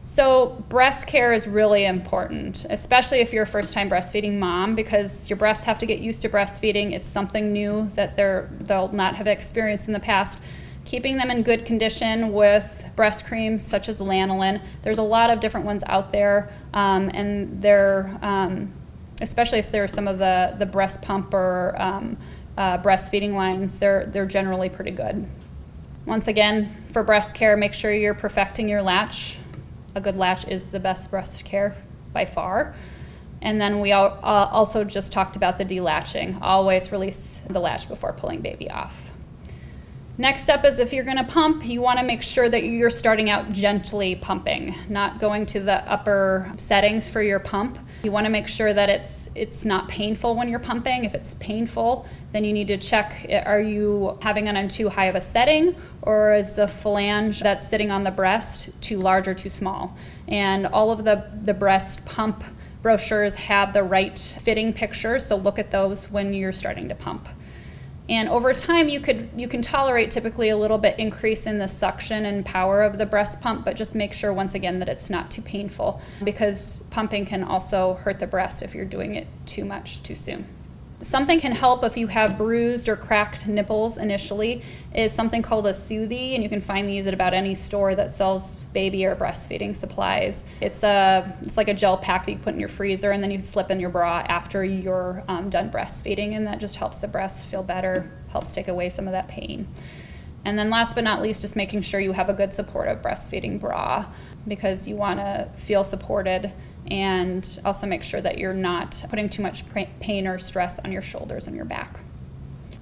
So breast care is really important, especially if you're a first-time breastfeeding mom, because your breasts have to get used to breastfeeding. It's something new that they'll not have experienced in the past. Keeping them in good condition with breast creams such as lanolin. There's a lot of different ones out there, and they're, especially if there's some of the breast pump or breastfeeding lines, they're generally pretty good. Once again, for breast care, make sure you're perfecting your latch. A good latch is the best breast care by far. And then we also just talked about the delatching. Always release the latch before pulling baby off. Next up is if you're going to pump, you want to make sure that you're starting out gently pumping, not going to the upper settings for your pump. You want to make sure that it's not painful when you're pumping. If it's painful, then you need to check, are you having it on too high of a setting, or is the flange that's sitting on the breast too large or too small? And all of the breast pump brochures have the right fitting pictures, so look at those when you're starting to pump. And over time, you can tolerate typically a little bit increase in the suction and power of the breast pump, but just make sure once again that it's not too painful, because pumping can also hurt the breast if you're doing it too much too soon. Something can help if you have bruised or cracked nipples initially is something called a Soothie, and you can find these at about any store that sells baby or breastfeeding supplies. It's like a gel pack that you put in your freezer, and then you slip in your bra after you're done breastfeeding, and that just helps the breast feel better, helps take away some of that pain. And then last but not least, just making sure you have a good supportive breastfeeding bra, because you want to feel supported, and also make sure that you're not putting too much pain or stress on your shoulders and your back.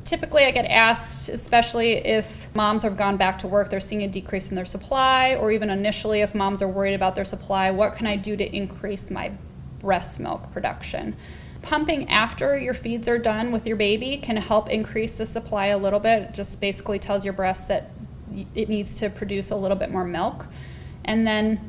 Typically I get asked, especially if moms have gone back to work, they're seeing a decrease in their supply, or even initially if moms are worried about their supply, what can I do to increase my breast milk production? Pumping after your feeds are done with your baby can help increase the supply a little bit. It just basically tells your breast that it needs to produce a little bit more milk. And then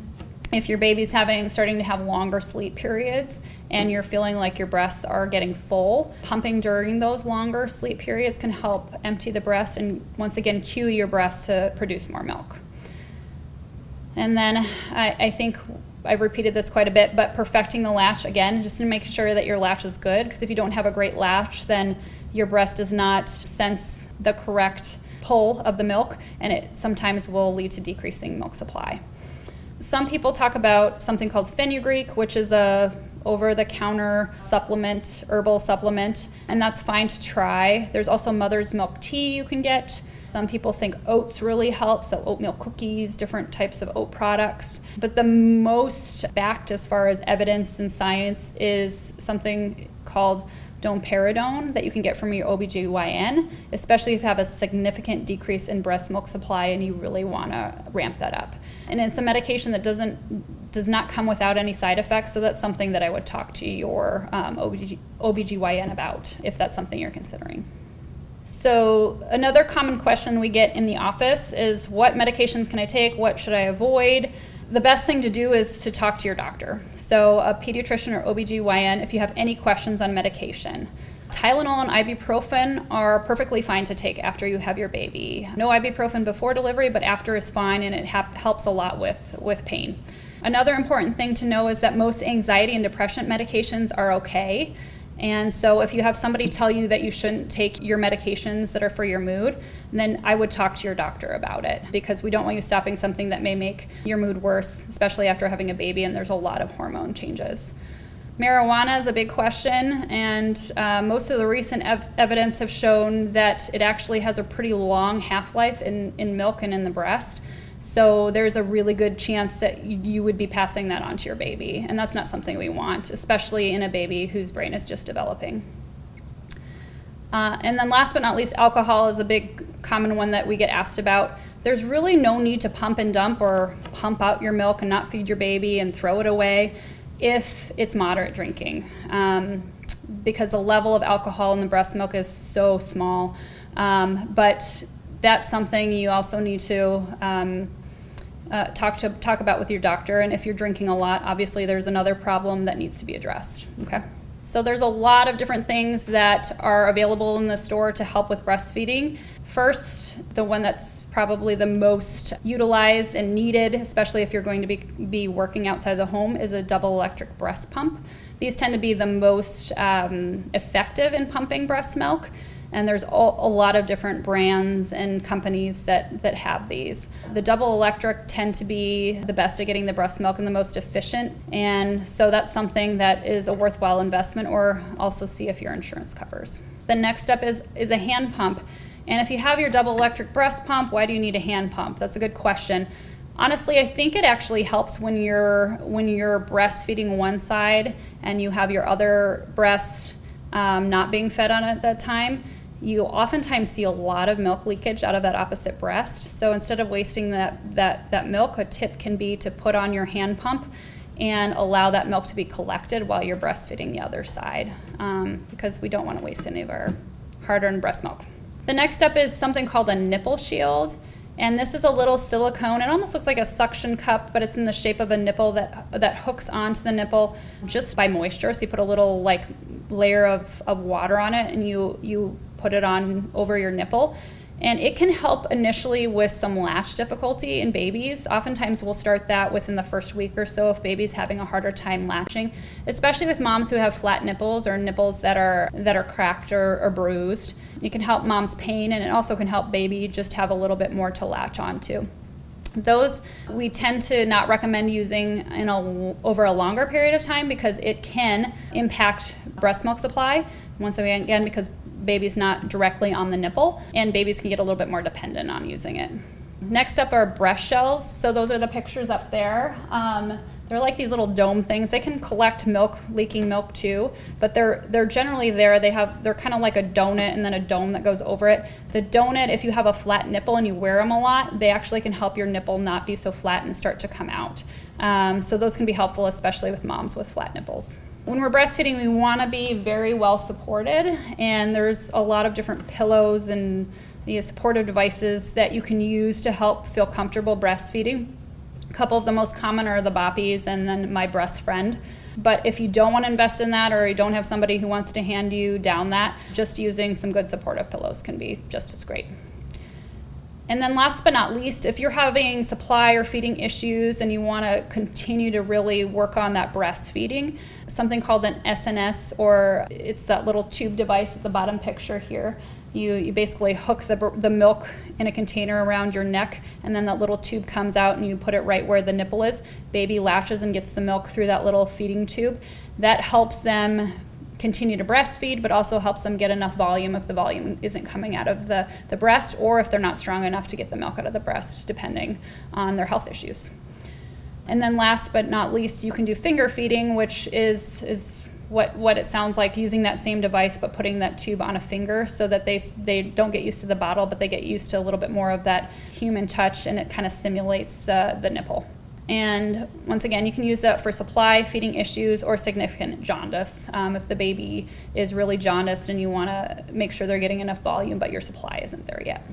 if your baby's starting to have longer sleep periods and you're feeling like your breasts are getting full, pumping during those longer sleep periods can help empty the breast and once again cue your breast to produce more milk. And then I think I've repeated this quite a bit, but perfecting the latch again, just to make sure that your latch is good, because if you don't have a great latch, then your breast does not sense the correct pull of the milk, and it sometimes will lead to decreasing milk supply. Some people talk about something called fenugreek, which is a over-the-counter supplement, herbal supplement, and that's fine to try. There's also mother's milk tea you can get. Some people think oats really help, so oatmeal cookies, different types of oat products. But the most backed as far as evidence and science is something called domperidone that you can get from your OBGYN, especially if you have a significant decrease in breast milk supply and you really want to ramp that up. And it's a medication that does not come without any side effects, so that's something that I would talk to your OBGYN about if that's something you're considering. So another common question we get in the office is, what medications can I take? What should I avoid? The best thing to do is to talk to your doctor. So a pediatrician or OBGYN if you have any questions on medication. Tylenol and ibuprofen are perfectly fine to take after you have your baby. No ibuprofen before delivery, but after is fine, and it helps a lot with pain. Another important thing to know is that most anxiety and depression medications are okay. And so if you have somebody tell you that you shouldn't take your medications that are for your mood, then I would talk to your doctor about it, because we don't want you stopping something that may make your mood worse, especially after having a baby and there's a lot of hormone changes. Marijuana is a big question, and most of the recent evidence have shown that it actually has a pretty long half-life in milk and in the breast. So there's a really good chance that you would be passing that on to your baby, and that's not something we want, especially in a baby whose brain is just developing. And then last but not least, alcohol is a big common one that we get asked about. There's really no need to pump and dump or pump out your milk and not feed your baby and throw it away if it's moderate drinking, because the level of alcohol in the breast milk is so small. But that's something you also need to talk about with your doctor. And if you're drinking a lot, obviously there's another problem that needs to be addressed. Okay. So there's a lot of different things that are available in the store to help with breastfeeding. First, the one that's probably the most utilized and needed, especially if you're going to be working outside the home, is a double electric breast pump. These tend to be the most effective in pumping breast milk. And there's a lot of different brands and companies that have these. The double electric tend to be the best at getting the breast milk and the most efficient. And so that's something that is a worthwhile investment, or also see if your insurance covers. The next step is a hand pump. And if you have your double electric breast pump, why do you need a hand pump? That's a good question. Honestly, I think it actually helps when you're breastfeeding one side and you have your other breast not being fed on at that time. You oftentimes see a lot of milk leakage out of that opposite breast. So instead of wasting that milk, a tip can be to put on your hand pump and allow that milk to be collected while you're breastfeeding the other side, because we don't want to waste any of our hard-earned breast milk. The next step is something called a nipple shield. And this is a little silicone. It almost looks like a suction cup, but it's in the shape of a nipple that hooks onto the nipple just by moisture. So you put a little layer of water on it, and you put it on over your nipple. And it can help initially with some latch difficulty in babies. Oftentimes we'll start that within the first week or so if baby's having a harder time latching, especially with moms who have flat nipples or nipples that are cracked or bruised. It can help mom's pain, and it also can help baby just have a little bit more to latch onto. Those we tend to not recommend using over a longer period of time, because it can impact breast milk supply, once again because baby's not directly on the nipple, and babies can get a little bit more dependent on using it. Next up are breast shells. So those are the pictures up there. They're like these little dome things. They can collect milk, leaking milk too, but they're generally there. They're kind of like a donut and then a dome that goes over it. The donut, if you have a flat nipple and you wear them a lot, they actually can help your nipple not be so flat and start to come out. So those can be helpful, especially with moms with flat nipples. When we're breastfeeding, we want to be very well supported, and there's a lot of different pillows and supportive devices that you can use to help feel comfortable breastfeeding. A couple of the most common are the Boppies and then My Breast Friend. But if you don't want to invest in that, or you don't have somebody who wants to hand you down that, just using some good supportive pillows can be just as great. And then last but not least, if you're having supply or feeding issues and you want to continue to really work on that breastfeeding, something called an SNS, or it's that little tube device at the bottom picture here. You basically hook the milk in a container around your neck, and then that little tube comes out and you put it right where the nipple is. Baby latches and gets the milk through that little feeding tube. That helps them continue to breastfeed, but also helps them get enough volume if the volume isn't coming out of the breast, or if they're not strong enough to get the milk out of the breast, depending on their health issues. And then last but not least, you can do finger feeding, which is what it sounds like using that same device but putting that tube on a finger, so that they don't get used to the bottle, but they get used to a little bit more of that human touch, and it kind of simulates the nipple. And once again, you can use that for supply, feeding issues, or significant jaundice. If the baby is really jaundiced and you want to make sure they're getting enough volume but your supply isn't there yet.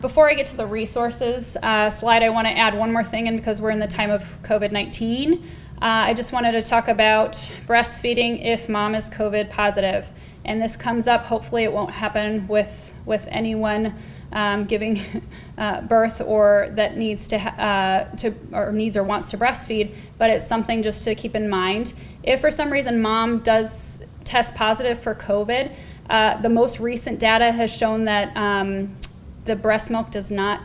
Before I get to the resources slide, I want to add one more thing, and because we're in the time of COVID-19, I just wanted to talk about breastfeeding if mom is COVID positive. And this comes up, hopefully it won't happen with anyone giving birth or that needs needs or wants to breastfeed, but it's something just to keep in mind. If for some reason mom does test positive for COVID, the most recent data has shown that the breast milk does not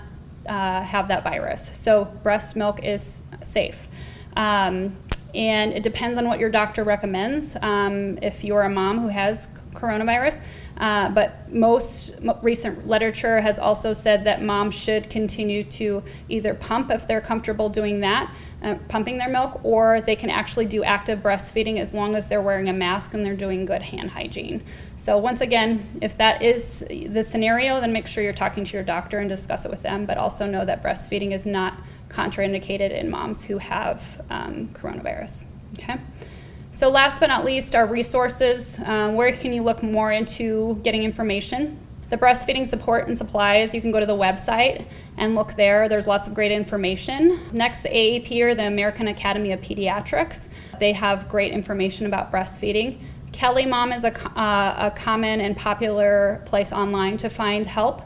have that virus. So breast milk is safe. And it depends on what your doctor recommends if you're a mom who has coronavirus. But most recent literature has also said that moms should continue to either pump if they're comfortable doing that, pumping their milk, or they can actually do active breastfeeding as long as they're wearing a mask and they're doing good hand hygiene. So once again, if that is the scenario, then make sure you're talking to your doctor and discuss it with them, but also know that breastfeeding is not contraindicated in moms who have coronavirus. Okay. So last but not least, our resources. Where can you look more into getting information? The breastfeeding support and supplies, you can go to the website and look there. There's lots of great information. Next, the AAP, or the American Academy of Pediatrics. They have great information about breastfeeding. Kelly Mom is a common and popular place online to find help.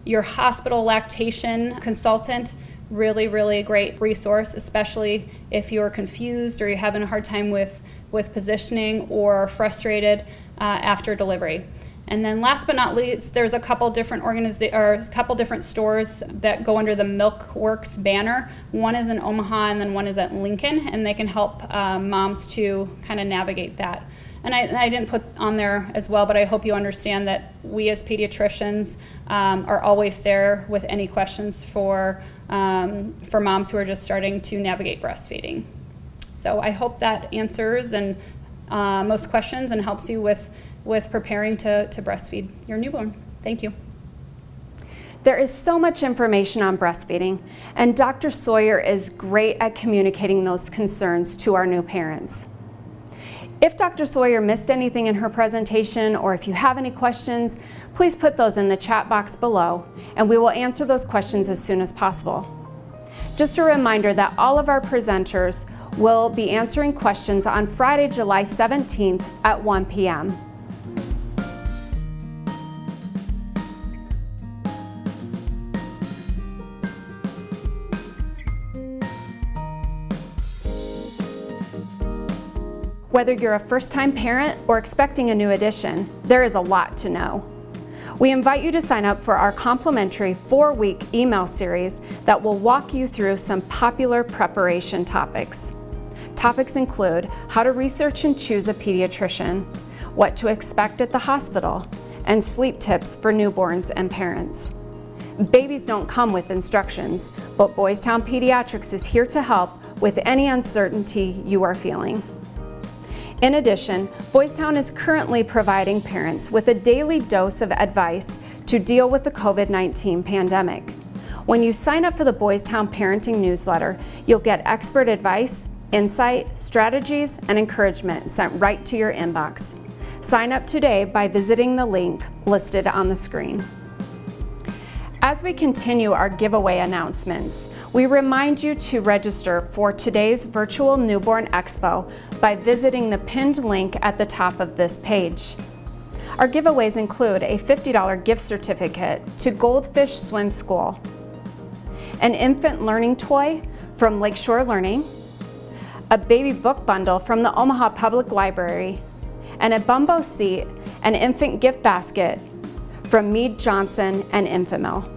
Your hospital lactation consultant, really, really great resource, especially if you're confused or you're having a hard time with positioning or frustrated after delivery. And then last but not least, there's a couple different stores that go under the MilkWorks banner. One is in Omaha and then one is at Lincoln, and they can help moms to kind of navigate that. And I didn't put on there as well, but I hope you understand that we as pediatricians are always there with any questions for moms who are just starting to navigate breastfeeding. So I hope that answers most questions and helps you with preparing to breastfeed your newborn. Thank you. There is so much information on breastfeeding, and Dr. Sawyer is great at communicating those concerns to our new parents. If Dr. Sawyer missed anything in her presentation, or if you have any questions, please put those in the chat box below, and we will answer those questions as soon as possible. Just a reminder that all of our presenters will be answering questions on Friday, July 17th at 1 p.m. Whether you're a first-time parent or expecting a new addition, there is a lot to know. We invite you to sign up for our complimentary 4-week email series that will walk you through some popular preparation topics. Topics include how to research and choose a pediatrician, what to expect at the hospital, and sleep tips for newborns and parents. Babies don't come with instructions, but Boys Town Pediatrics is here to help with any uncertainty you are feeling. In addition, Boys Town is currently providing parents with a daily dose of advice to deal with the COVID-19 pandemic. When you sign up for the Boys Town Parenting newsletter, you'll get expert advice, insight, strategies, and encouragement sent right to your inbox. Sign up today by visiting the link listed on the screen. As we continue our giveaway announcements, we remind you to register for today's virtual Newborn Expo by visiting the pinned link at the top of this page. Our giveaways include a $50 gift certificate to Goldfish Swim School, an infant learning toy from Lakeshore Learning, a baby book bundle from the Omaha Public Library, and a Bumbo seat and infant gift basket from Mead Johnson and Infamil.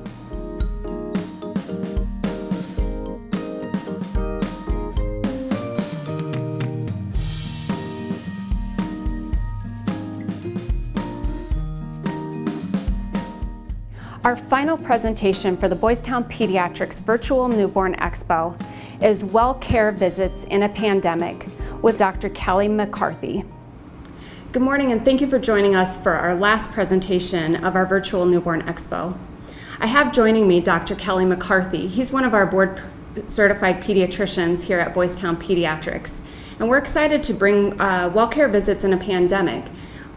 Our final presentation for the Boys Town Pediatrics Virtual Newborn Expo is Well Care Visits in a Pandemic with Dr. Kelly McCarthy. Good morning, and thank you for joining us for our last presentation of our virtual Newborn Expo. I have joining me Dr. Kelly McCarthy. He's one of our board-certified pediatricians here at Boys Town Pediatrics, and we're excited to bring well-care visits in a pandemic.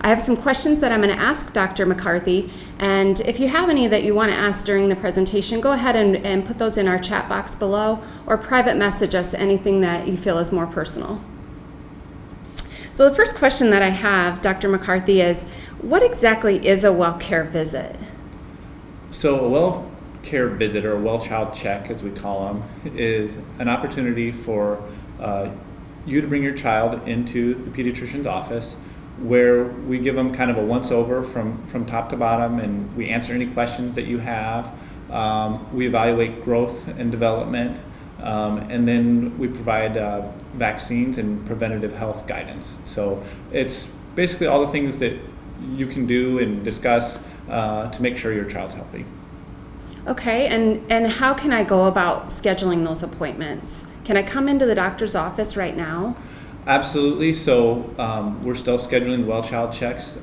I have some questions that I'm going to ask Dr. McCarthy, and if you have any that you want to ask during the presentation, go ahead and put those in our chat box below, or private message us anything that you feel is more personal. So the first question that I have, Dr. McCarthy, is what exactly is a well-care visit? So a well-care visit, or a well-child check as we call them, is an opportunity for you to bring your child into the pediatrician's office, where we give them kind of a once-over from top to bottom, and we answer any questions that you have. We evaluate growth and development, and then we provide vaccines and preventative health guidance. So it's basically all the things that you can do and discuss to make sure your child's healthy. Okay, and how can I go about scheduling those appointments? Can I come into the doctor's office right now? Absolutely. So we're still scheduling well child checks.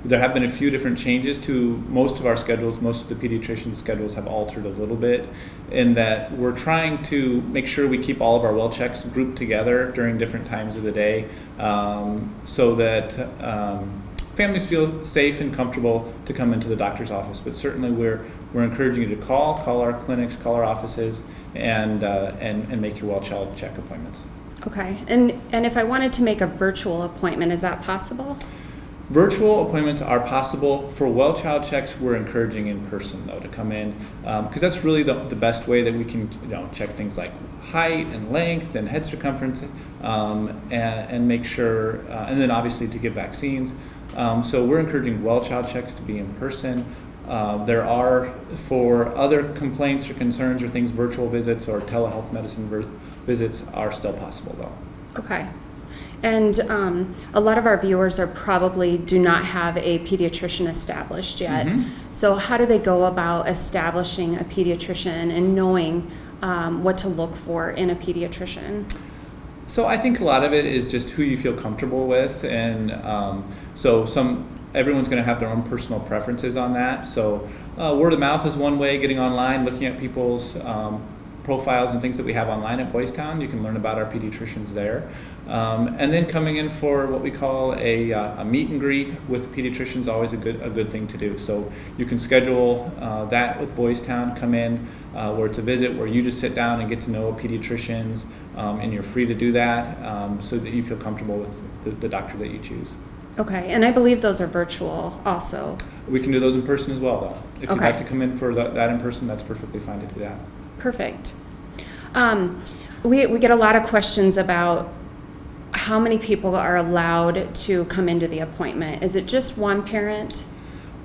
There have been a few different changes to most of our schedules. Most of the pediatrician schedules have altered a little bit in that we're trying to make sure we keep all of our well checks grouped together during different times of the day, so that families feel safe and comfortable to come into the doctor's office. But certainly we're encouraging you to call our clinics, call our offices, and make your well child check appointments. Okay, and if I wanted to make a virtual appointment, is that possible? Virtual appointments are possible. For well child checks, we're encouraging in person though to come in, because that's really the best way that we can check things like height and length and head circumference, and make sure, and then obviously to give vaccines. So we're encouraging well child checks to be in person. There are, for other complaints or concerns or things, virtual visits or telehealth medicine visits are still possible though. Okay. And a lot of our viewers do not have a pediatrician established yet. Mm-hmm. So how do they go about establishing a pediatrician and knowing what to look for in a pediatrician? So I think a lot of it is just who you feel comfortable with, and everyone's going to have their own personal preferences on that. So word of mouth is one way, getting online, looking at people's profiles and things that we have online at Boys Town. You can learn about our pediatricians there. And then coming in for what we call a meet and greet with pediatricians is always a good thing to do. So you can schedule that with Boys Town, come in where it's a visit where you just sit down and get to know pediatricians, and you're free to do that so that you feel comfortable with the doctor that you choose. Okay, and I believe those are virtual also. We can do those in person as well though. If you'd like to come in for that in person, that's perfectly fine to do that. Perfect. We get a lot of questions about how many people are allowed to come into the appointment. Is it just one parent?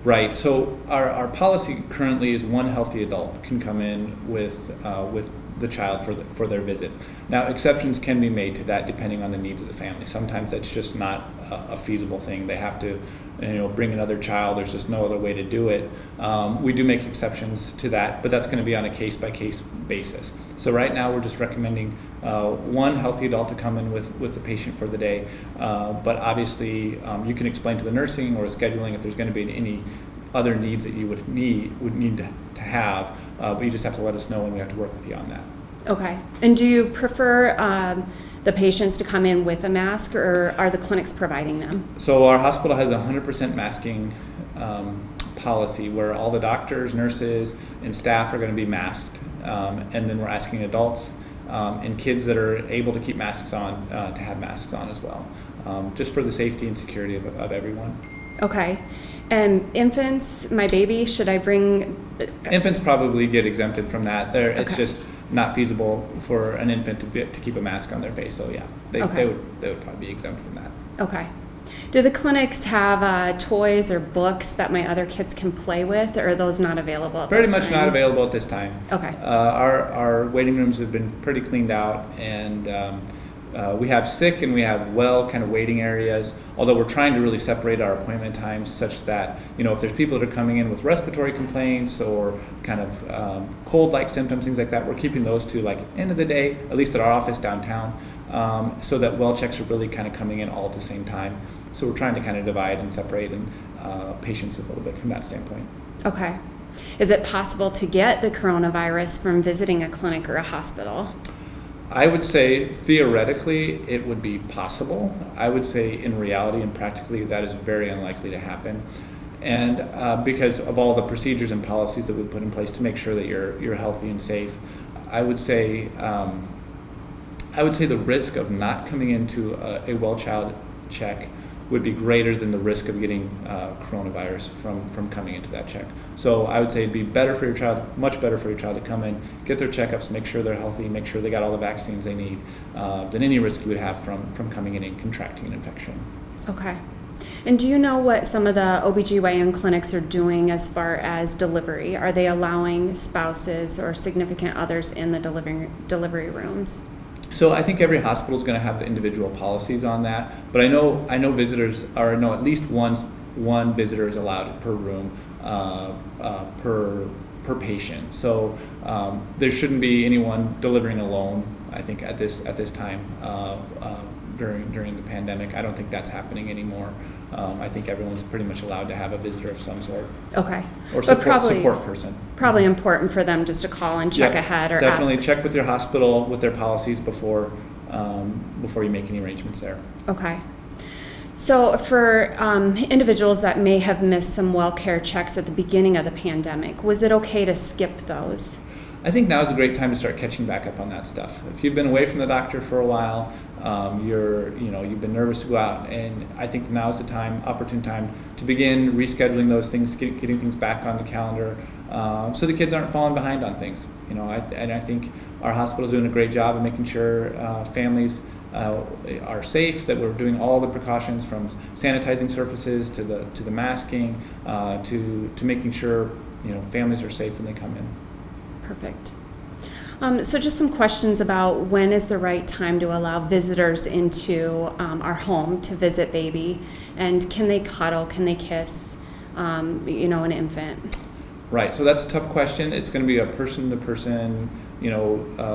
Right. So our policy currently is one healthy adult can come in with the child for their visit. Now, exceptions can be made to that depending on the needs of the family. Sometimes that's just not a feasible thing. They have to, bring another child. There's just no other way to do it. We do make exceptions to that, but that's going to be on a case-by-case basis. So right now we're just recommending one healthy adult to come in with the patient for the day. But obviously you can explain to the nursing or scheduling if there's going to be any other needs that you would need to have, but you just have to let us know and we have to work with you on that. Okay. And do you prefer the patients to come in with a mask, or are the clinics providing them? So our hospital has a 100% masking policy where all the doctors, nurses, and staff are going to be masked, and then we're asking adults and kids that are able to keep masks on to have masks on as well, just for the safety and security of everyone. Okay. And infants, my baby, should I bring? Infants probably get exempted from that. It's just not feasible for an infant to keep a mask on their face. So yeah, they would probably be exempt from that. Okay. Do the clinics have toys or books that my other kids can play with, or are those not available at this time? Pretty much not available at this time. Okay. Our waiting rooms have been pretty cleaned out, and we have sick and we have well kind of waiting areas, although we're trying to really separate our appointment times such that, if there's people that are coming in with respiratory complaints or kind of cold-like symptoms, things like that, we're keeping those to like end of the day, at least at our office downtown, so that well checks are really kind of coming in all at the same time. So we're trying to kind of divide and separate patients a little bit from that standpoint. Okay. Is it possible to get the coronavirus from visiting a clinic or a hospital? I would say theoretically it would be possible. I would say in reality and practically that is very unlikely to happen. And because of all the procedures and policies that we put in place to make sure that you're healthy and safe, I would say the risk of not coming into a well child check would be greater than the risk of getting coronavirus from coming into that check. So I would say it'd be better for your child, much better for your child to come in, get their checkups, make sure they're healthy, make sure they got all the vaccines they need, than any risk you would have from coming in and contracting an infection. Okay. And do you know what some of the OBGYN clinics are doing as far as delivery? Are they allowing spouses or significant others in the delivery rooms? So I think every hospital is going to have individual policies on that, but I know visitors are at least one visitor is allowed per room per patient. So there shouldn't be anyone delivering alone. I think at this time during the pandemic, I don't think that's happening anymore. I think everyone's pretty much allowed to have a visitor of some sort. Okay. Or support person. Probably important for them just to call and check ahead or definitely ask. Check with your hospital with their policies before you make any arrangements there. Okay. So for individuals that may have missed some well care checks at the beginning of the pandemic, was it okay to skip those? I think now is a great time to start catching back up on that stuff. If you've been away from the doctor for a while, you've been nervous to go out, and I think now is the opportune time to begin rescheduling those things, getting things back on the calendar, so the kids aren't falling behind on things. I think our hospital's doing a great job of making sure families are safe, that we're doing all the precautions from sanitizing surfaces to the masking to making sure families are safe when they come in. Perfect. So just some questions about when is the right time to allow visitors into our home to visit baby, and can they cuddle, can they kiss, an infant? Right, so that's a tough question. It's going to be a person-to-person,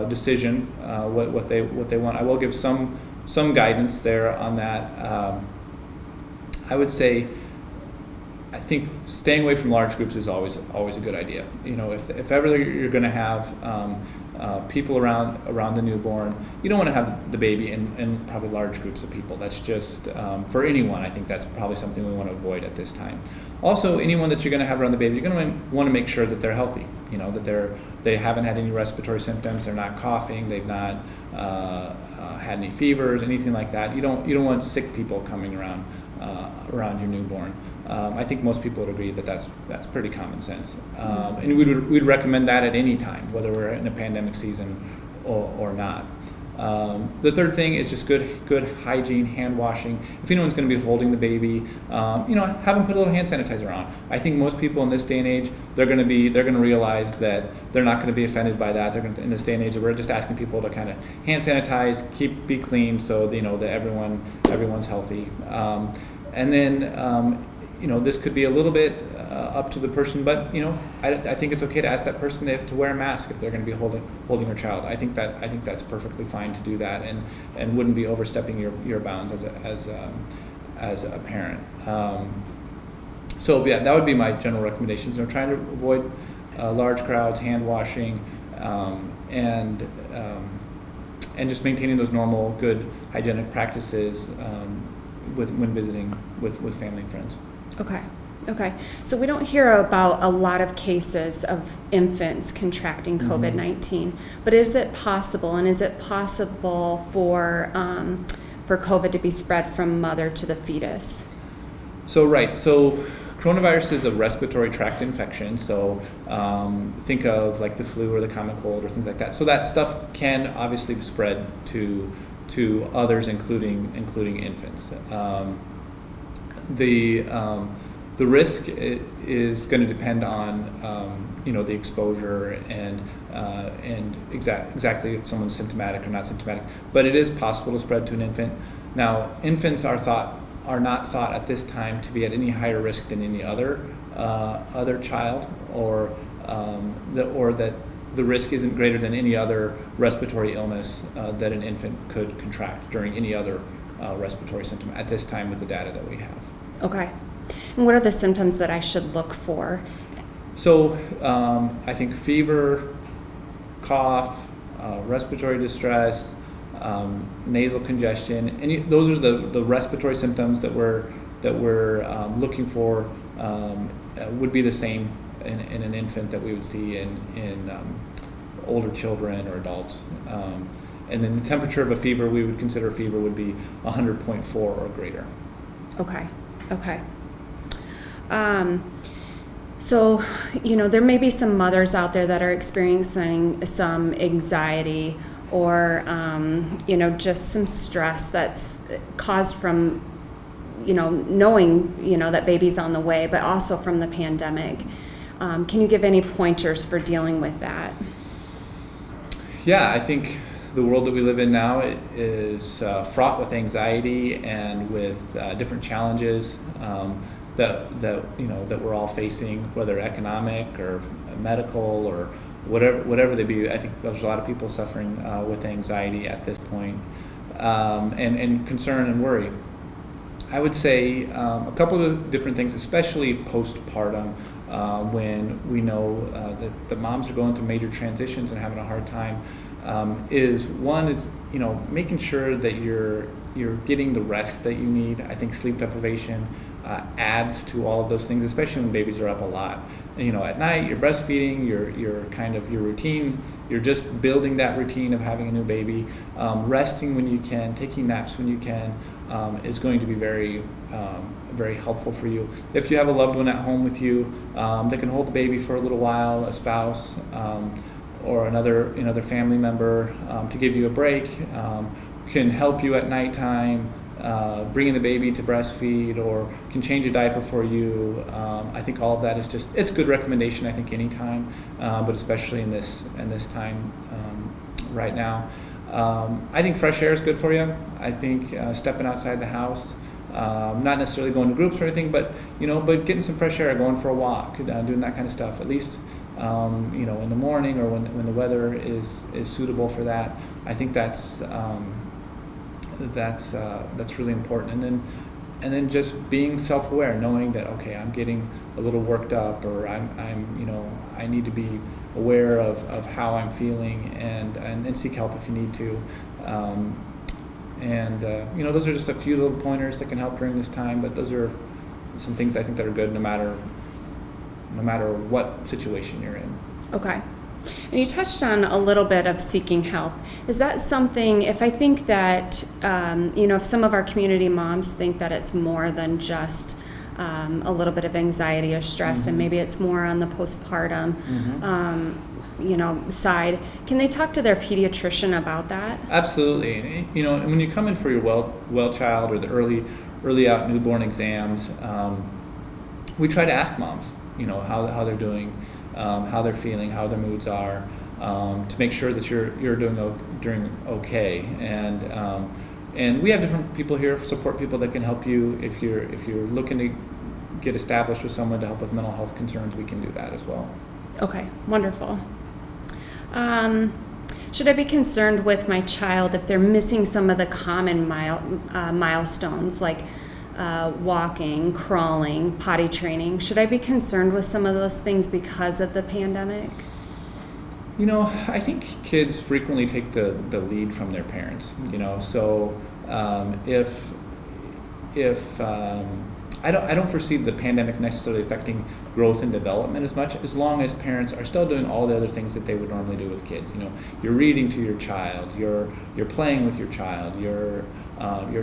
decision what they want. I will give some guidance there on that. I would say, I think staying away from large groups is always a good idea. If ever you're going to have people around the newborn, you don't want to have the baby in probably large groups of people. That's just for anyone. I think that's probably something we want to avoid at this time. Also, anyone that you're going to have around the baby, you're going to want to make sure that they're healthy. That they haven't had any respiratory symptoms, they're not coughing, they've not had any fevers, anything like that. You don't want sick people coming around your newborn. I think most people would agree that that's pretty common sense, and we'd recommend that at any time, whether we're in a pandemic season or not. The third thing is just good hygiene, hand washing. If anyone's going to be holding the baby, have them put a little hand sanitizer on. I think most people in this day and age, they're going to realize that they're not going to be offended by that. In this day and age, we're just asking people to kind of hand sanitize, be clean, so that everyone's healthy. And then this could be a little bit up to the person, but I think it's okay to ask that person to wear a mask if they're going to be holding their child. I think that's perfectly fine to do that, and wouldn't be overstepping your bounds as a parent. So yeah, that would be my general recommendations. Trying to avoid large crowds, hand washing, and just maintaining those normal good hygienic practices when visiting with family and friends. Okay. So we don't hear about a lot of cases of infants contracting COVID-19, but is it possible, and is it possible for COVID to be spread from mother to the fetus? So coronavirus is a respiratory tract infection, so think of like the flu or the common cold or things like that. So that stuff can obviously spread to The risk is going to depend on the exposure and exactly if someone's symptomatic or not symptomatic. But it is possible to spread to an infant. Now, infants are not thought at this time to be at any higher risk than any other child, or that the risk isn't greater than any other respiratory illness that an infant could contract during any other respiratory symptom at this time with the data that we have. Okay. And what are the symptoms that I should look for? So I think fever, cough, respiratory distress, nasal congestion, and those are the respiratory symptoms that we're looking for. Would be the same in an infant that we would see in older children or adults. And then the temperature of a fever, we would consider a fever would be 100.4 or greater. Okay. So, there may be some mothers out there that are experiencing some anxiety or, just some stress that's caused from, knowing, that baby's on the way, but also from the pandemic. Can you give any pointers for dealing with that? Yeah, I think the world that we live in now is fraught with anxiety and with different challenges that we're all facing, whether economic or medical or whatever they be. I think there's a lot of people suffering with anxiety at this point, and concern and worry. I would say a couple of different things, especially postpartum, when we know that the moms are going through major transitions and having a hard time. Is making sure that you're getting the rest that you need. I think sleep deprivation adds to all of those things, especially when babies are up a lot. At night you're breastfeeding, your routine, you're just building that routine of having a new baby. Resting when you can, taking naps when you can, is going to be very very helpful for you. If you have a loved one at home with you that can hold the baby for a little while, a spouse, or another family member, to give you a break, can help you at nighttime, bringing the baby to breastfeed, or can change a diaper for you. I think all of that is it's good recommendation, I think, anytime, but especially in this time right now. I think fresh air is good for you. I think stepping outside the house, not necessarily going to groups or anything, but getting some fresh air, going for a walk, doing that kind of stuff, at least in the morning or when the weather is suitable for that. I think that's really important. And then just being self-aware, knowing that, okay, I'm getting a little worked up, or I need to be aware of how I'm feeling, and seek help if you need to. Those are just a few little pointers that can help during this time, but those are some things I think that are good no matter what situation you're in. Okay. And you touched on a little bit of seeking help. Is that something, if I think that, if some of our community moms think that it's more than just a little bit of anxiety or stress, and maybe it's more on the postpartum, side, can they talk to their pediatrician about that? Absolutely. And when you come in for your well child or the early out newborn exams, we try to ask moms, how they're doing, how they're feeling, how their moods are, to make sure that you're doing okay. And we have different people here, support people that can help you if you're looking to get established with someone to help with mental health concerns. We can do that as well. Okay, wonderful. Should I be concerned with my child if they're missing some of the common milestones like walking, crawling, potty training? Should I be concerned with some of those things because of the pandemic? I think kids frequently take the lead from their parents, so if I don't foresee the pandemic necessarily affecting growth and development as much, as long as parents are still doing all the other things that they would normally do with kids. You're reading to your child, you're playing with your child, you're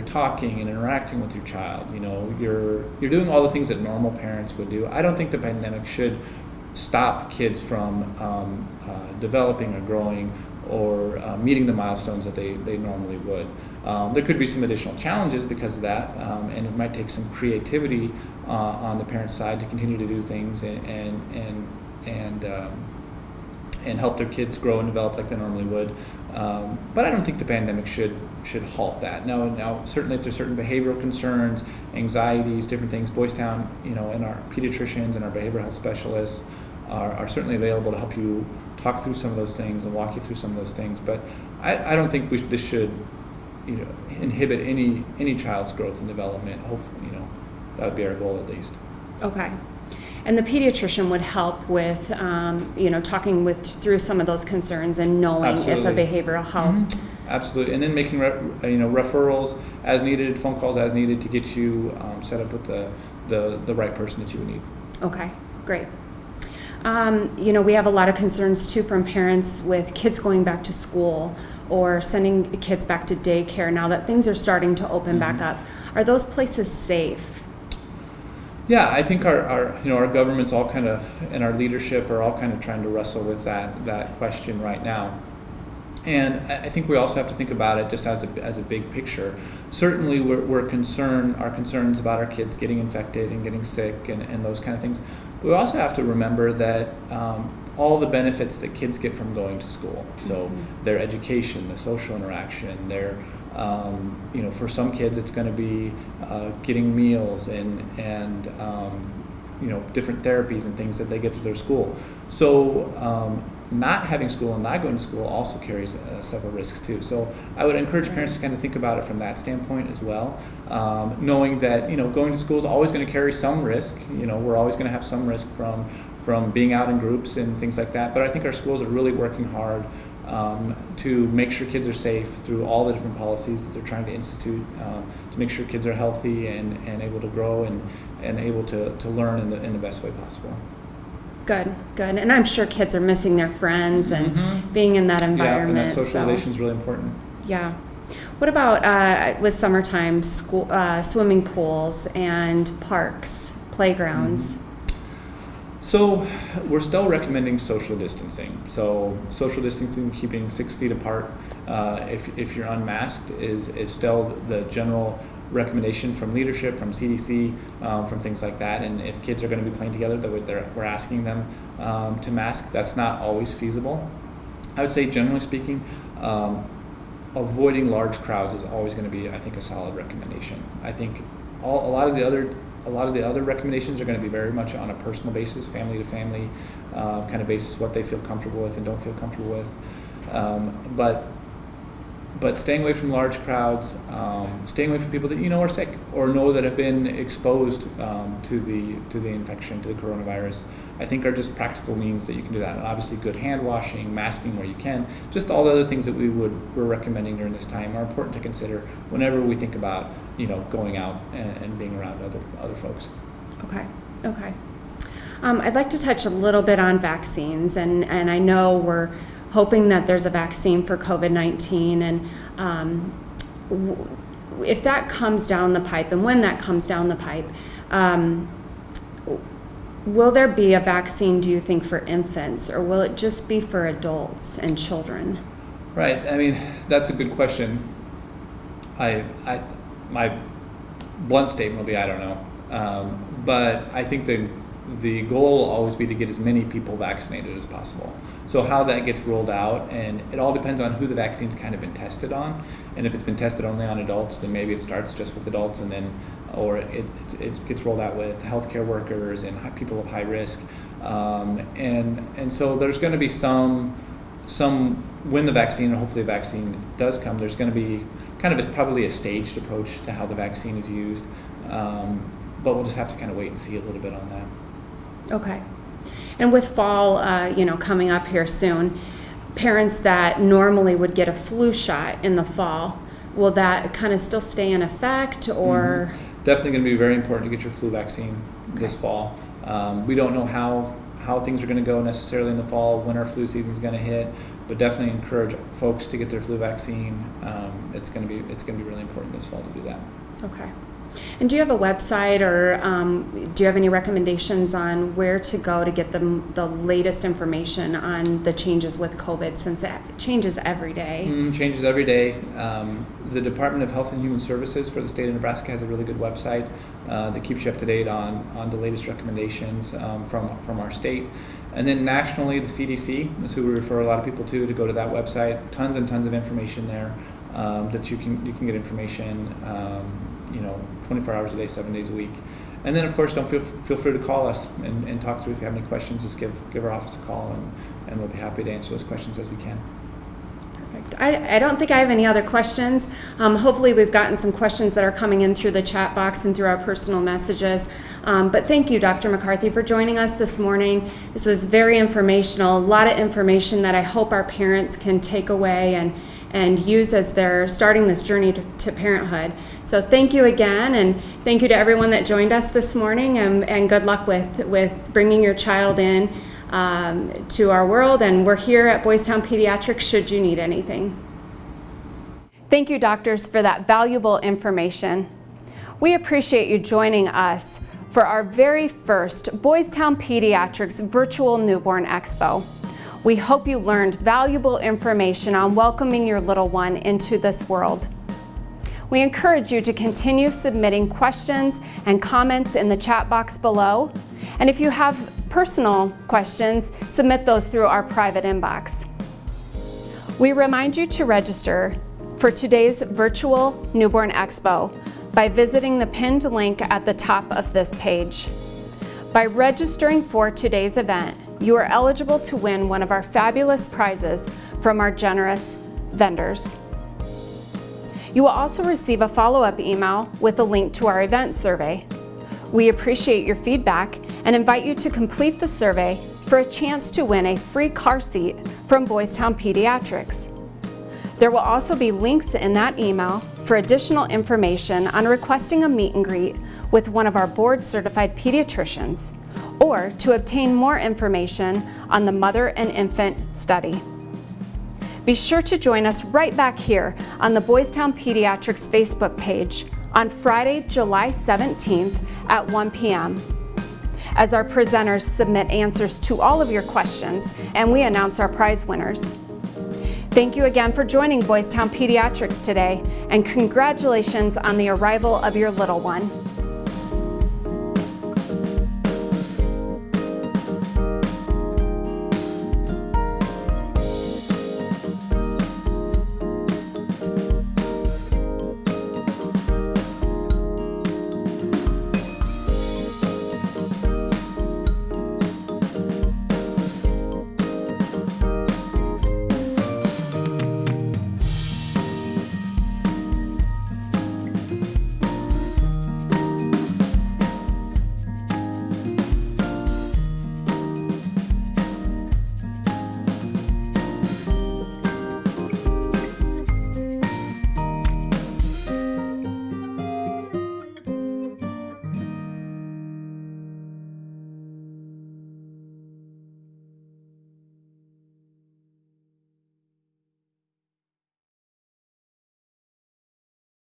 talking and interacting with your child. You're doing all the things that normal parents would do. I don't think the pandemic should stop kids from developing or growing or meeting the milestones that they normally would. There could be some additional challenges because of that, and it might take some creativity on the parent side to continue to do things and help their kids grow and develop like they normally would. But I don't think the pandemic should halt that. Now, certainly if there's certain behavioral concerns, anxieties, different things, Boys Town, and our pediatricians and our behavioral health specialists are certainly available to help you talk through some of those things and walk you through some of those things. But I don't think this should, inhibit any child's growth and development. Hopefully, that would be our goal at least. Okay. And the pediatrician would help with, talking through some of those concerns and knowing Absolutely. if a behavioral health. Mm-hmm. Absolutely, and then making referrals as needed, phone calls as needed to get you set up with the right person that you would need. Okay, great. We have a lot of concerns too from parents with kids going back to school or sending kids back to daycare now that things are starting to open back up. Are those places safe? Yeah, I think our government's all kind of, and our leadership are all kind of trying to wrestle with that question right now. And I think we also have to think about it just as a big picture. Certainly our concerns about our kids getting infected and getting sick and those kind of things. But we also have to remember that all the benefits that kids get from going to school. So their education, the social interaction, their for some kids it's going to be getting meals and different therapies and things that they get through their school. So not having school and not going to school also carries several risks too. So I would encourage parents to kind of think about it from that standpoint as well, knowing that going to school is always going to carry some risk. We're always going to have some risk from being out in groups and things like that. But I think our schools are really working hard to make sure kids are safe through all the different policies that they're trying to institute, to make sure kids are healthy and able to grow and able to learn in the best way possible. Good. And I'm sure kids are missing their friends and being in that environment. Yeah, and that socialization is really important. Yeah. What about with summertime school, swimming pools and parks, playgrounds? So we're still recommending social distancing. So social distancing, keeping 6 feet apart if you're unmasked is still the general recommendation from leadership, from CDC, from things like that. And if kids are going to be playing together, we're asking them to mask. That's not always feasible. I would say, generally speaking, avoiding large crowds is always going to be, I think, a solid recommendation. I think a lot of the other recommendations are going to be very much on a personal basis, family to family kind of basis, what they feel comfortable with and don't feel comfortable with. But staying away from large crowds, staying away from people that are sick or know that have been exposed to the infection, to the coronavirus, I think are just practical means that you can do that. And obviously good hand washing, masking where you can, just all the other things that we're recommending during this time are important to consider whenever we think about going out and being around other folks. Okay. I'd like to touch a little bit on vaccines, and I know we're hoping that there's a vaccine for COVID-19, and if that comes down the pipe, and when that comes down the pipe, will there be a vaccine, do you think, for infants, or will it just be for adults and children? Right. I mean, that's a good question. My blunt statement will be, I don't know. But I think the goal will always be to get as many people vaccinated as possible. So how that gets rolled out, and it all depends on who the vaccine's kind of been tested on. And if it's been tested only on adults, then maybe it starts just with adults, and then, or it gets rolled out with healthcare workers and people of high risk. And so there's going to be some when the vaccine, and hopefully a vaccine does come, there's going to be kind of probably a staged approach to how the vaccine is used. But we'll just have to kind of wait and see a little bit on that. Okay. And with fall, coming up here soon, parents that normally would get a flu shot in the fall, will that kind of still stay in effect, or? Definitely going to be very important to get your flu vaccine this fall. We don't know how things are going to go necessarily in the fall, when our flu season is going to hit, but definitely encourage folks to get their flu vaccine. It's going to be really important this fall to do that. Okay. And do you have a website, or do you have any recommendations on where to go to get the latest information on the changes with COVID, since it changes every day? Changes every day. The Department of Health and Human Services for the state of Nebraska has a really good website that keeps you up to date on the latest recommendations from our state. And then nationally, the CDC is who we refer a lot of people to go to that website. Tons and tons of information there that you can get information 24 hours a day, 7 days a week. And then, of course, don't feel free to call us and talk through. If you have any questions, just give our office a call, and we'll be happy to answer those questions as we can. Perfect. I don't think I have any other questions. Hopefully we've gotten some questions that are coming in through the chat box and through our personal messages. But thank you, Dr. McCarthy, for joining us this morning. This was very informational, a lot of information that I hope our parents can take away and use as they're starting this journey to parenthood. So thank you again, and thank you to everyone that joined us this morning, and good luck with bringing your child in to our world. And we're here at Boys Town Pediatrics should you need anything. Thank you, doctors, for that valuable information. We appreciate you joining us for our very first Boys Town Pediatrics Virtual Newborn Expo. We hope you learned valuable information on welcoming your little one into this world. We encourage you to continue submitting questions and comments in the chat box below. And if you have personal questions, submit those through our private inbox. We remind you to register for today's Virtual Newborn Expo by visiting the pinned link at the top of this page. By registering for today's event, you are eligible to win one of our fabulous prizes from our generous vendors. You will also receive a follow-up email with a link to our event survey. We appreciate your feedback and invite you to complete the survey for a chance to win a free car seat from Boys Town Pediatrics. There will also be links in that email for additional information on requesting a meet and greet with one of our board-certified pediatricians, or to obtain more information on the Mother and Infant Study. Be sure to join us right back here on the Boys Town Pediatrics Facebook page on Friday, July 17th at 1 p.m. as our presenters submit answers to all of your questions and we announce our prize winners. Thank you again for joining Boys Town Pediatrics today, and congratulations on the arrival of your little one.